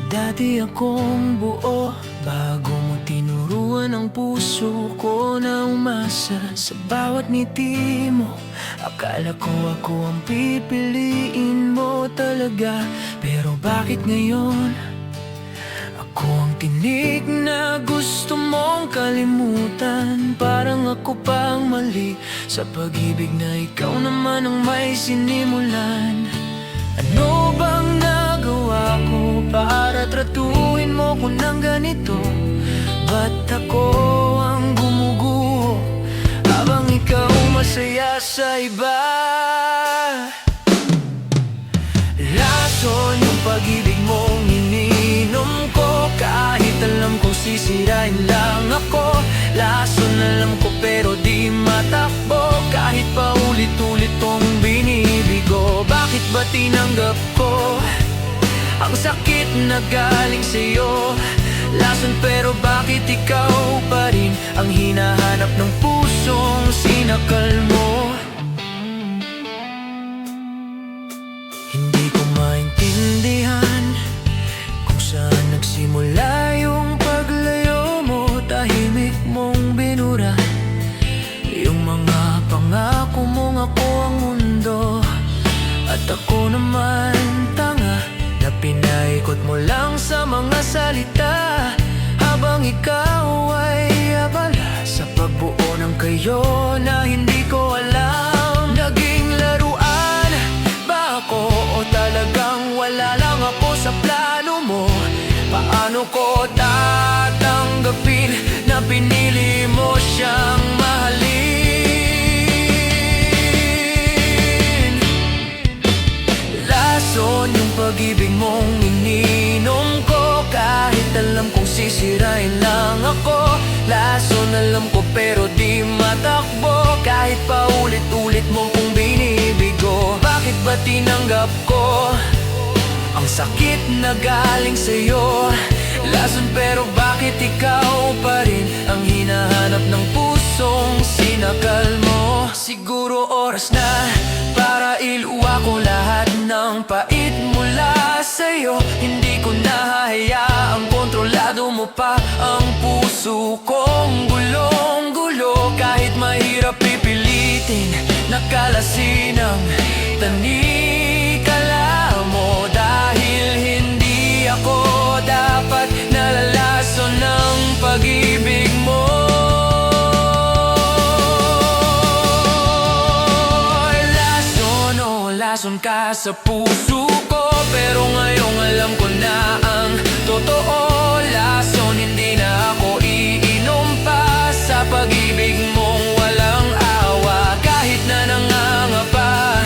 Speaker 1: Dati akong buo bago mo tinuruan ang puso ko na umasa sa bawat ngiti mo. Akala ko ako ang pipiliin mo talaga. Pero bakit ngayon ako ang tinik na gusto mong kalimutan? Parang ako pang mali sa pag-ibig na ikaw naman ang may sinimulan. Ano bang nagawa ko para tratuhin mo ko ng ganito? Ba't ako ang gumuguho habang ikaw masaya sa iba? Lason yung pag-ibig mong iniinom ko, kahit alam kong sisirain lang ako. Lason alam ko pero di matakbo, kahit pa ulit-ulit kong binibigo. Bakit ba tinanggap ko ang sakit na galing sa'yo? Lason pero bakit ikaw pa rin ang hinahanap ng pusong sinakal mo? Hindi ko maintindihan kung saan nagsimula yung paglayo mo. Tahimik mong binura yung mga pangako mong ako ang mundo, at ako naman tanga na pinaikot mo lang sa mga salita, habang ikaw ay abala sa pagbuo ng kayo na hindi ko alam. Naging laruan ba ako o talagang wala lang ako sa plano mo? Paano ko tatanggapin na pinili mo siyang mahalin? Lason yung pag-ibig mong ininom ko, kahit alam kong sisirain lang ako. Lason alam ko pero di matakbo, kahit paulit-ulit mo kong binibigo. Bakit ba tinanggap ko ang sakit na galing sa'yo? Lason pero bakit ikaw pa rin ang hinahanap ng pusong sinakal mo? Siguro oras na para iluwa ko lahat ng pait mula sa'yo. Hindi ko nahahayaang kontrolado mo pa ang puso kong gulong-gulo. Kahit mahirap pipilitin, nakalasinang tanikala mo. Dahil hindi ako dapat nalalason ng pag-ibig mo. Lason o lason ka sa puso ko, pero ngayong alam ko na ang totoo. Lason hindi na ako iinom pa sa pag-ibig mong walang awa. Kahit na nangangapa,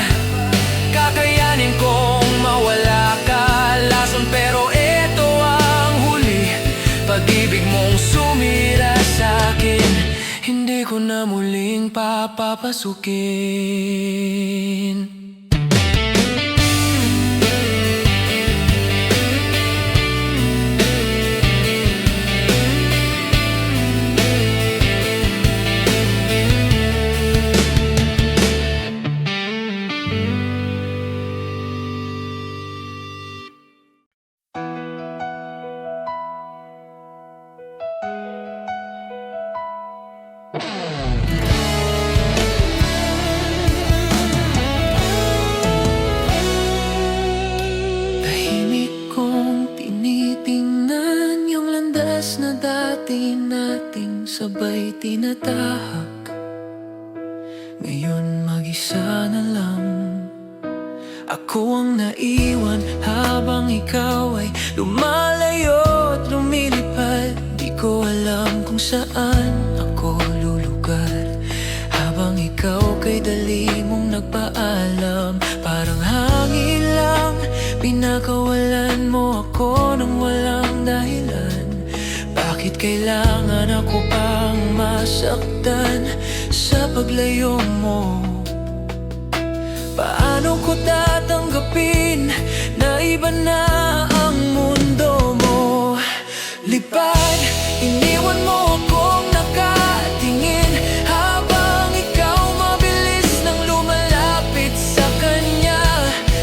Speaker 1: kakayanin kong mawala ka. Lason pero ito ang huli, pag-ibig mong sumira sa'kin, hindi ko na muling papapasukin. Tahimik kong tinitingnan yung landas na dati nating sabay tinatahak. Ngayon mag-isa na lang ako ang naiwan, habang ikaw ay lumalayo at lumilipad. Di ko alam kung saan ako lulugar, habang ikaw kay dali mong nagpaalam. Parang hangin lang, pinakawalan mo ako nang walang dahilan. Bakit kailangan ako pang masaktan sa paglayo mo? Paano ko tatanggapin na iba na ang mundo mo? Lipad, iniwan mo akong nakatingin, habang ikaw mabilis nang lumalapit sa kanya.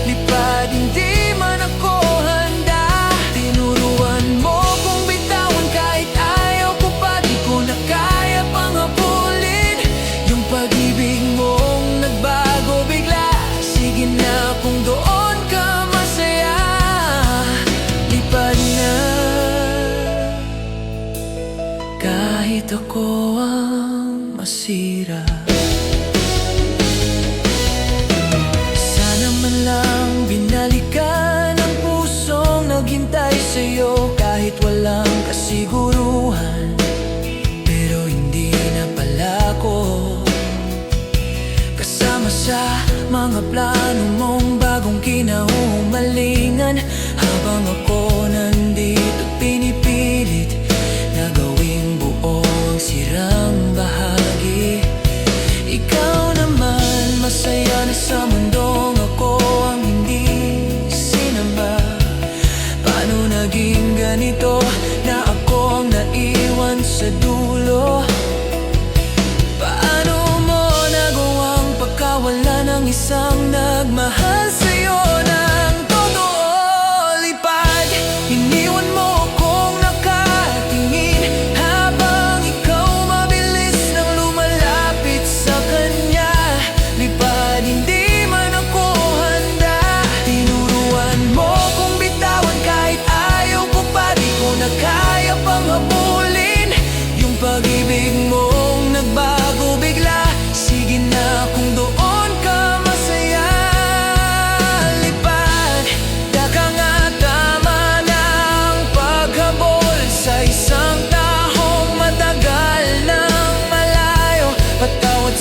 Speaker 1: Lipad, hindi man ako handa. Tinuruan mo kong bitawan kahit ayaw ko pa. Di ko na kaya pang habulin yung pag-ibig mong nagbago bigla. Sige na kung doon ka masaya, lipad na. Kahit ako ang masira, sana man lang binalikan ang pusong naghintay sa'yo. Kahit walang kasiguruhan, pero hindi na pala ko kasama sa mga plano mong bagong kinahumalingan. Habang ako nandito pinipilit na gawing buo ang sirang bahagi, ikaw naman masaya na sa mundong ako ang hindi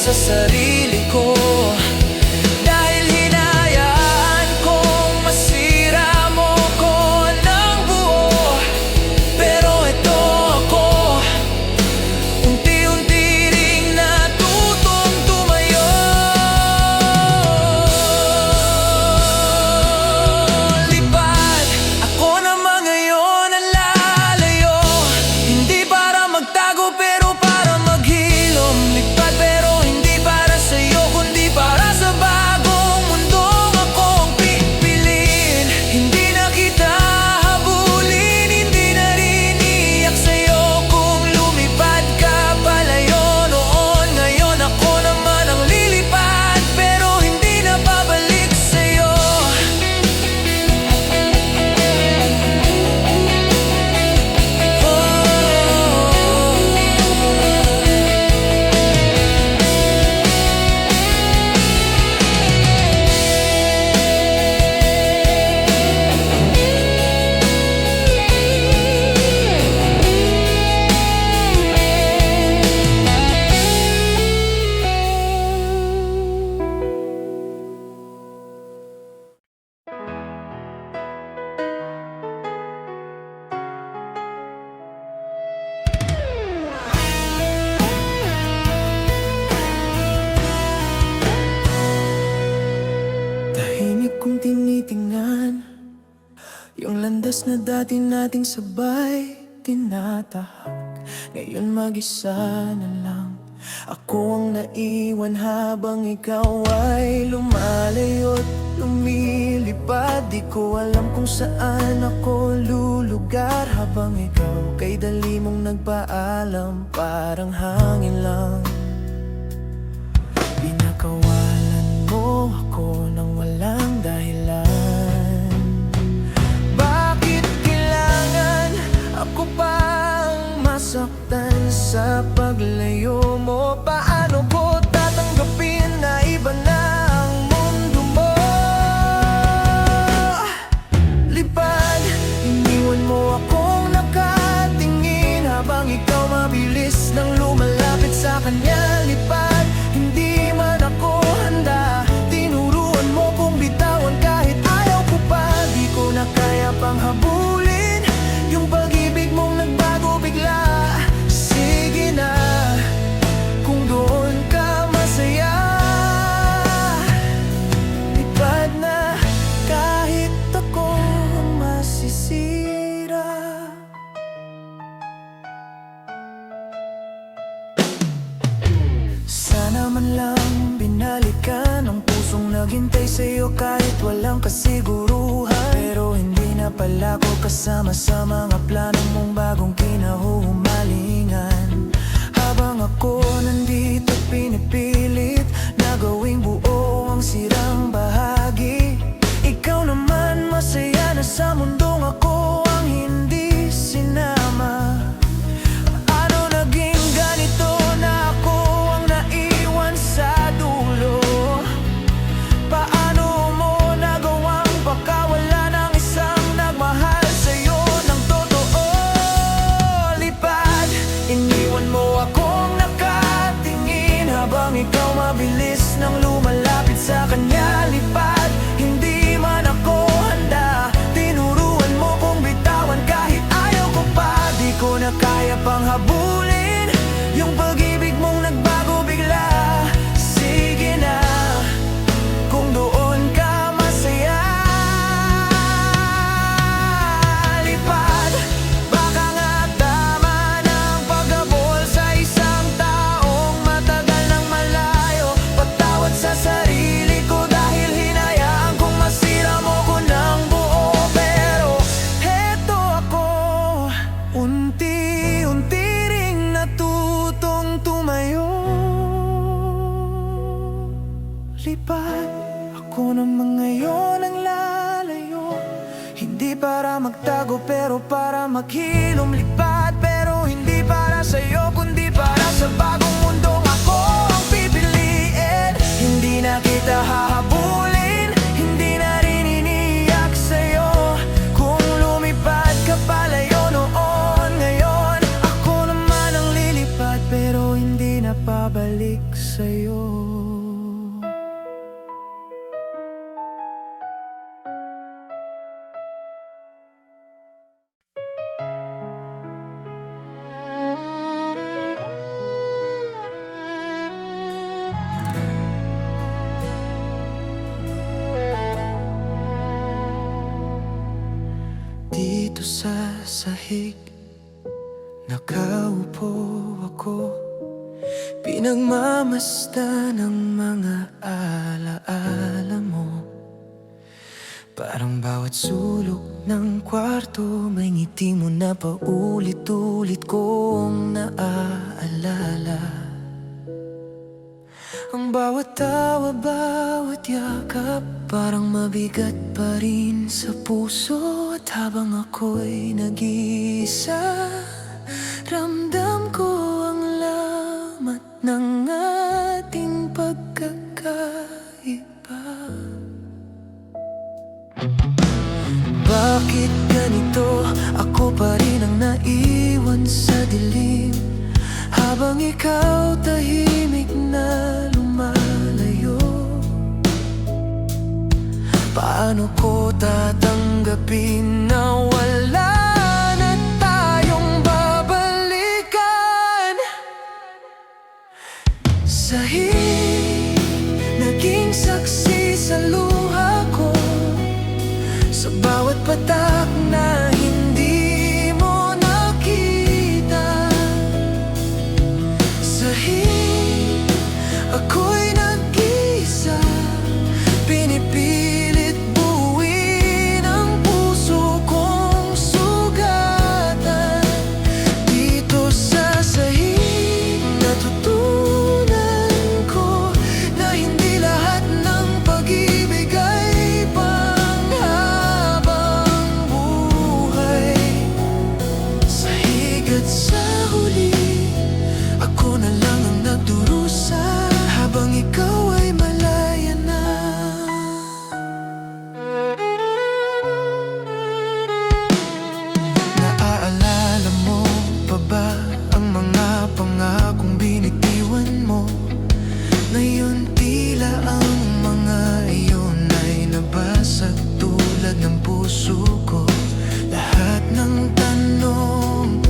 Speaker 1: sa sarili ko. Dahil hinayaan kong masira mo ko ng buo. Pero ito ako, unti-unti ring natutong tumayo. Lipad, ako naman ngayon ang lalayo. Hindi para magtago pero para maghilom. Lipad pero hindi para sa'yo kundi para sa bagong mundong akong pipiliin. Hindi na kita habulin, hindi na rin iyak sa'yo kung lumipad ka palayo noon. Ngayon ako naman ang lilipad pero hindi na babalik sa'yo. Tahimik kong tinitingnan yung landas na dati nating sabay tinatahak. Ngayon mag-isa na lang ako ang naiwan habang ikaw ay lumalayo't lumilipad. Di ko alam kung saan ako lulugar habang ikaw kay dali mong nagpaalam, parang hangin lang. Pinakawalan mo ako nang walang dahilan. Bakit kailangan ako pang masaktan sa paglayo mo? Paano ko tatanggapin na iba na ang mundo mo? Lipad, iniwan mo akong nakatingin habang ikaw mabilis nang lumalapit sa kanya. Lipad, hindi man ako handa. Tinuruan mo kong bitawan kahit ayaw ko pa. Di ko na kaya pang habulin yung pag-ibig mong nagbago bigla. Sige na, kung doon ka masaya. Lipad na kahit ako ang masisira. Sana man lang binalikan ang pusong naghintay sa'yo kahit walang kasiguruhan. Pero hindi na pala ko kasama sa mga plano mong bagong kinahumalingan. Habang ako nandito pinipilit na gawing buo ang sirang bahagi. Ikaw naman masaya na sa mundong ako ang hindi sinama. Ano naging ganito na ako ang naiwan sa dulo? Paano mo nagawang pakawala ng isang nagmahal sa'yo ng totoo? Lipad, iniwan mo akong nakatingin habang ikaw mabilis nang lumalapit sa kanya. Lipad, hindi man ako handa. Tinuruan mo kong bitawan kahit ayaw ko pa. Di ko na kaya pang habulin yung pag-ibig mong nagbago bigla. Sige na, kung doon ka masaya. Lipad, baka nga tama ng paghabol sa isang taong matagal nang malayo. Patawad sa sarili ko dahil hinayaan kong masira mo ko ng buo. Pero heto ako, unti-unti ring natutong tumayo. Lipad, ako naman ngayon ang lalayo. Hindi para magtago pero para maghilom. Lipad pero hindi para sa'yo kundi para sa bagong mundong ako ang pipiliin. Hindi na kita hahabulin, hindi na rin iniyak sa'yo kung lumipad ka palayo noon. Ngayon ako naman ang lilipad pero hindi na pabalik sa'yo. dito sa sahig, nakaupo ako, pinagmamasdan ng mga alaala mo. Parang bawat sulok ng kwarto, may ngiti mo na paulit-ulit kong naaalala. Ang bawat tawa, bawat yakap, parang mabigat pa rin sa puso. At habang ako'y nag-iisa, ramdam ko ang lamat ng ating pagkakaiba. Bakit ganito? Ako pa rin ang naiwan sa dilim, habang ikaw tahimik na lumalayo. Paano ko tatanggapin na wala na tayong babalikan? Sahig, naging saksi sa luha ko, sa bawat patak na hindi mo nakita. Sahig, ako'y nag-isa, pinipilit buuin ang puso kong sugatan. Dito sa sahig, natutunan ko na hindi lahat ng pag-ibig ay panghabang buhay. Sahig at sa huli, ako na lang ang nagdurusa, habang ikaw ay malaya na. Naaalala mo pa ba ang mga pangakong binitiwan mo? Ngayon tila ang mga iyon ay nabasag tulad ng puso ko. Lahat ng tanong,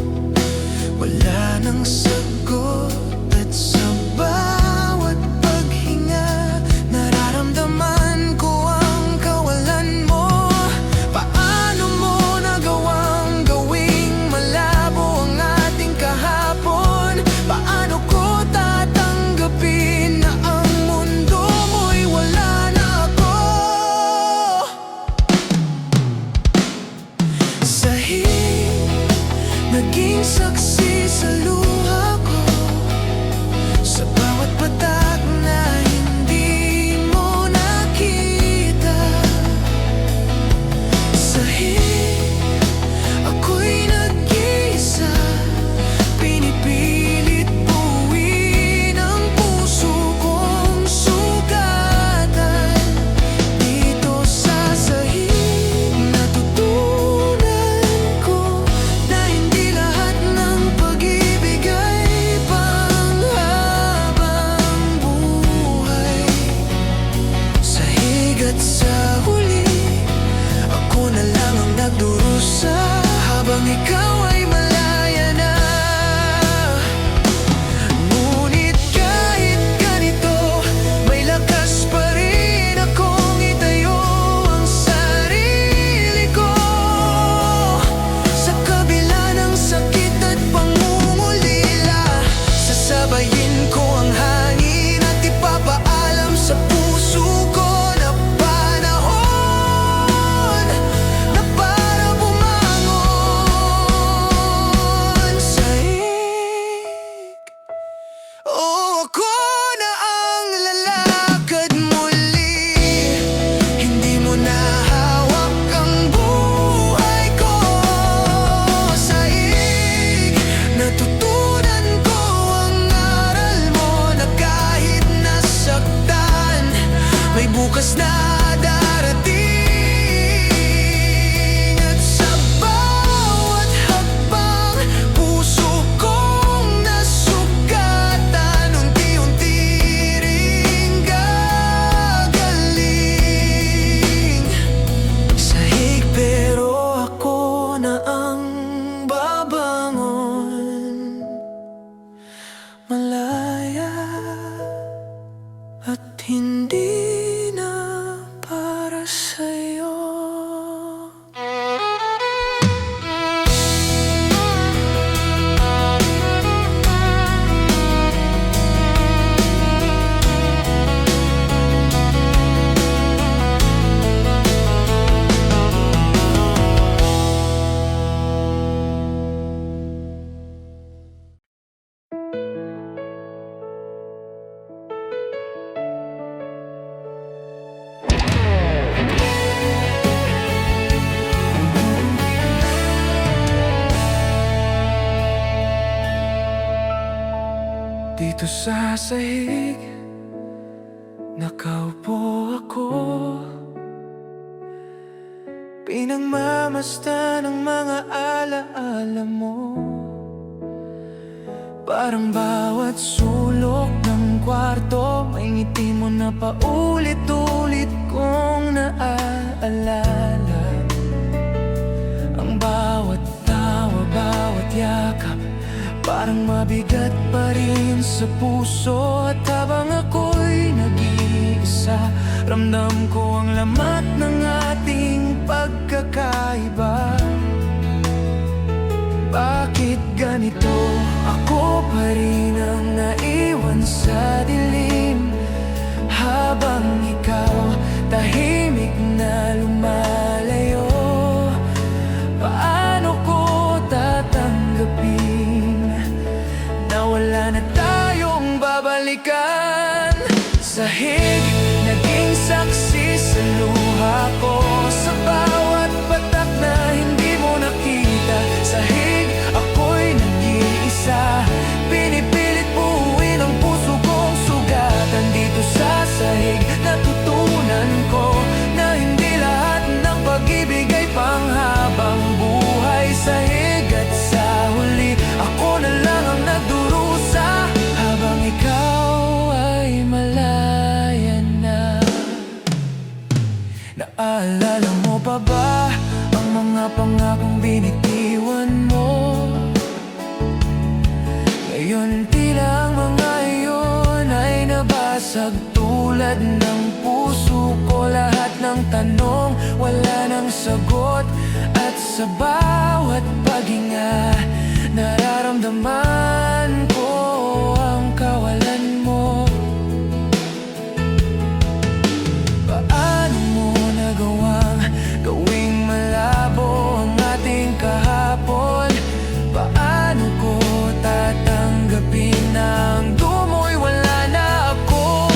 Speaker 1: wala nang sagot. At sa bawat paghinga, nararamdaman ko ang kawalan mo. Paano mo nagawang gawing malabo ang ating kahapon? Paano ko tatanggapin na ang mundo mo'y wala na ako? Sahig, naging saksi sa luha ko, sa bawat patak na hindi mo nakita. Sahig, ako'y nag-isa, pinipilit buuin ang puso kong sugatan. Dito sa sahig, natutunan ko na hindi lahat ng pag-ibig ay panghabang buhay. Sahig at sa huli, ako na lang ang nagdurusa, habang ikaw ay malaya na. Ngunit kahit ganito, may lakas pa rin akong itayo ang sarili ko. Sa kabila ng sakit at pangungulila, sasabayin ko ang hangin at ipapaalam sa puso ko na panahon na para bumangon. Sahig, oh, ako na ang lalakad muli. Hindi mo na hawak ang buhay ko. Sahig, natutunan ko ang aral mo, na kahit nasaktan, may bukas na darating. At sa bawat hakbang, puso kong nasugatan, unti-unti ring gagaling. Sahig, pero ako na ang babangon, malaya at hindi na para sa'yo. Dito sa sahig, nakaupo ako, pinagmamasdan ng mga alaala mo. Parang bawat sulok ng kwarto, may ngiti mo na paulit-ulit kong naaalala. Ang bawat tawa, bawat yakap, parang mabigat pa rin sa puso. At habang ako'y nag-iisa, ramdam ko ang lamat ng ating pagkakaiba. Bakit ganito? Ako pa rin ang naiwan sa dilim, habang ikaw tahimik na lumalayo. Paano ko tatanggapin na wala na tayong babalikan? Sahig, naging saksi sa luha ko, sa bawat patak na hindi mo nakita. Sahig, ako'y nag-iisa, pinipilit buuin ang puso kong sugatan. Dito sa sahig, natutunan ko na hindi lahat ng pag-ibig ay panghabang buhay. Sahig, at sa huli, ako na lang ang nagdurusa, habang ikaw ay malaya na. Naalala mo pa ba ang mga pangakong binitiwan mo? Ngayon tila ang mga iyon ay nabasag tulad ng puso ko. Lahat ng tanong, wala ng sagot, at sa bawat paghinga, nararamdaman ko ang kawalan mo. Paano mo nagawang gawing malabo ang ating kahapon? Paano ko tatanggapin na ang dumo'y wala na ako?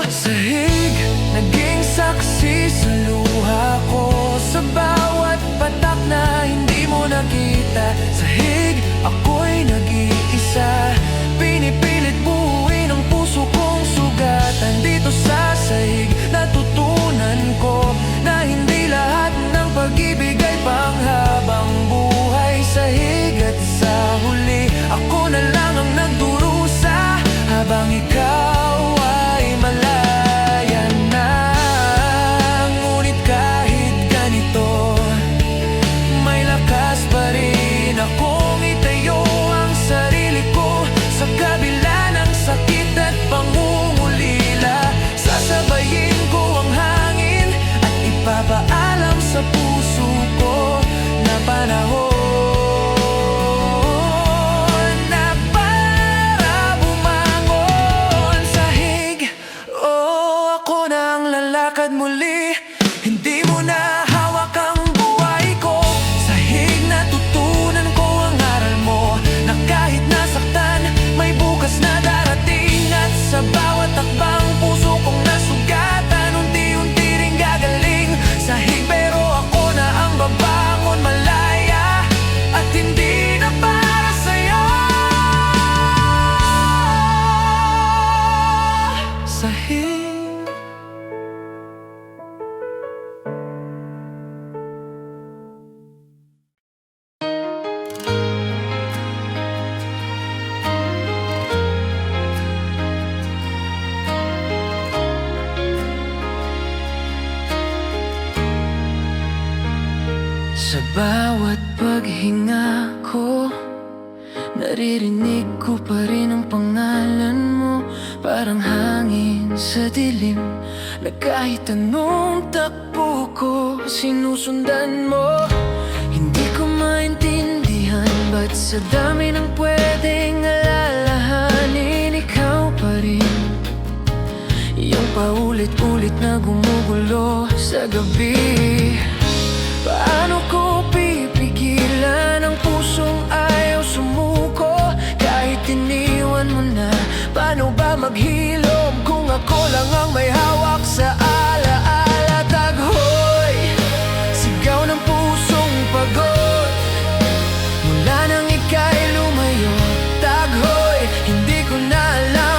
Speaker 1: Sahig, naging saksi sa luha ko, sa bawat patak na hindi mo nakita. Sahig, ako'y nag-iisa, pinipilit buuin ang puso kong sugatan. Dito sa sahig, natutunan ko na hindi lahat ng pag-ibig ay panghabang buhay. Sahig, at sa huli, ako na lang ang nagdurusa, habang ikaw ay malaya na. Ngunit kahit ganito, may lakas pa rin akong itayo ang sarili ko sa kabila ng sakit at pangungulila. Sasabayin ko ang hangin at ipapaalam sa puso ko na panahon na para bumangon. Sahig, oh, ako na ang lalakad muli, hindi mo na hawak ang buhay ko. Sahig, natutunan ko ang aral mo, na kahit nasaktan, may bukas na darating. At sa bawat takbang, puso kong nasugatan, unti-unti ring gagaling. Sahig, pero ako na ang babangon, malaya at hindi na para sa'yo. Sahig. Sa bawat paghinga ko, naririnig ko pa rin ang pangalan mo. Parang hangin sa dilim, na kahit anong takbo ko, sinusundan mo. Hindi ko maintindihan ba't sa dami ng pwedeng alalahanin, ikaw pa rin yung paulit-ulit na gumugulo sa gabi. Paano ko pipigilan ang pusong ayaw sumuko kahit iniwan mo na? Paano ba maghilom kung ako lang ang may hawak sa alaala? Taghoy, sigaw ng pusong pagod, mula nang ika'y lumayo. Taghoy, hindi ko na alam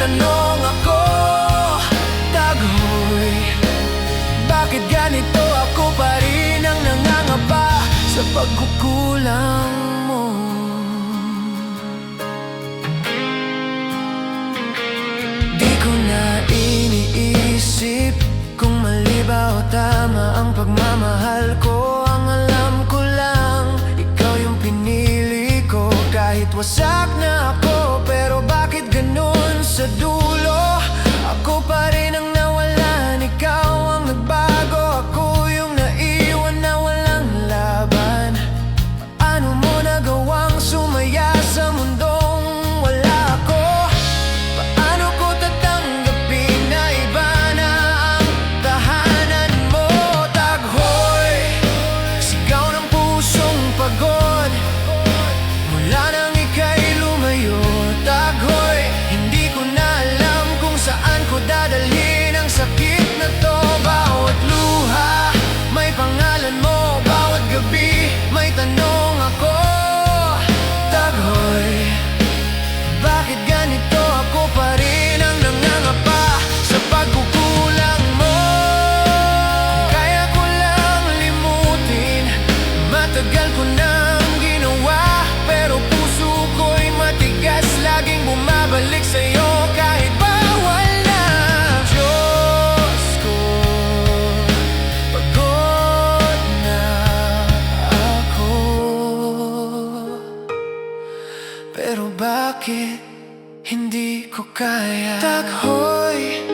Speaker 1: tanong ako, Taghoy, bakit ganito? Ako pa rin ang nangangapa sa pagkukulang mo. Di ko na iniisip kung mali ba o tama ang pagmamahal ko. Ang alam ko lang, ikaw yung pinili ko. Kahit wasak na ako, pero bakit ganun sa dulo? Ako pa rin ang nawalan, ikaw ang nagbago. Ako yung naiwan na walang laban. Paano mo nagawang sumaya sa mundong wala ako? Paano ko tatanggapin na iba na ang tahanan mo? Taghoy, sigaw ng pusong pagod mula nang ika'y lumayo. Taghoy, hindi ko na alam kung saan ko dadalhin ang sakit na to. Bawat luha may pangalan mo, bawat gabi may tanong ako. Taghoy, bakit ganito? Ako pa rin ang nangangapa sa pagkukulang mo. Kung kaya ko lang limutin, matagal ko nang ginawa, pero puso ko'y matigas, laging bumabalik sa'yo kahit bawal na. Diyos ko, pagod na ako, pero bakit hindi ko kaya? Taghoy,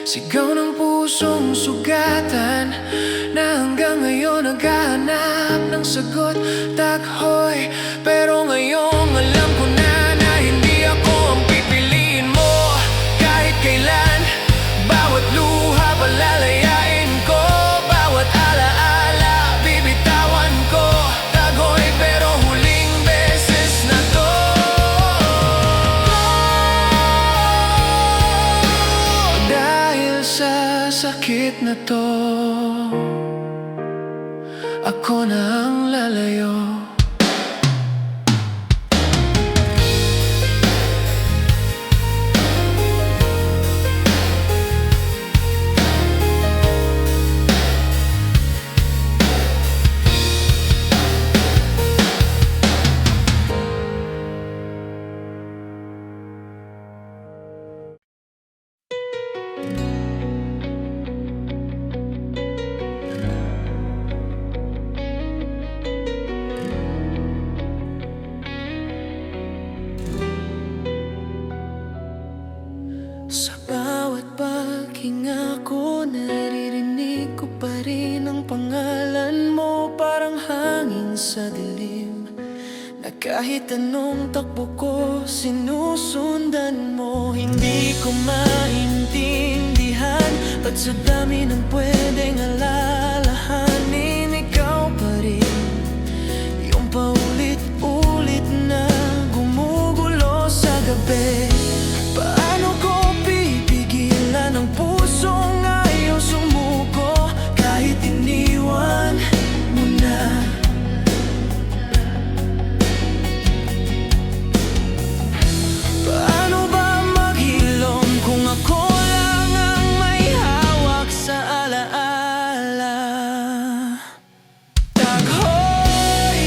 Speaker 1: sigaw ng pusong sugatan na hanggang ngayon naghahanap ng sagot. Taghoy, pero ngayong alam ko na na hindi ako ang pipiliin mo. Kahit kailan, bawat luha palalayain ko, bawat alaala bibitawan ko. Taghoy, pero huling beses na to. Dahil sa sakit na to, ako na ang lalayo. Sa bawat paghinga ko, naririnig ko pa rin ang pangalan mo. Parang hangin sa dilim, na kahit anong takbo ko, sinusundan mo. Hindi ko maintindihan ba't sa dami ng pwedeng alalahanin, ikaw pa rin yung paulit-ulit na gumugulo sa gabi. Paano ko pipigilan ang pusong ayaw sumuko kahit iniwan mo na? Paano ba maghilom kung ako lang ang may hawak sa alaala? Taghoy,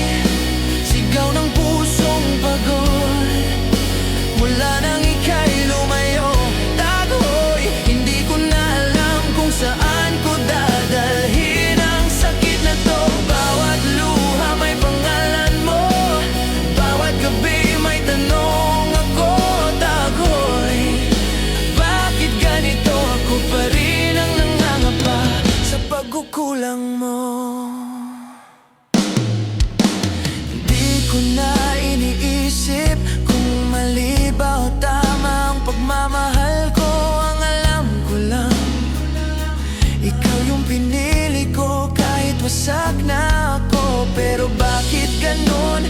Speaker 1: sigaw ng pusong pagod mula nang ika'y lumayo. Taghoy, hindi ko na alam kung saan ko dadalhin ang sakit na to. Bawat luha may pangalan mo, bawat gabi may tanong ako. Taghoy, bakit ganito? Ako pa rin ang nangangapa sa pagkukulang mo. Hindi ko na iniisip kung mali ba o tama ang pagmamahal ko. Ang alam ko lang, ikaw yung pinili ko kahit wasak na ako. Pero bakit ganun?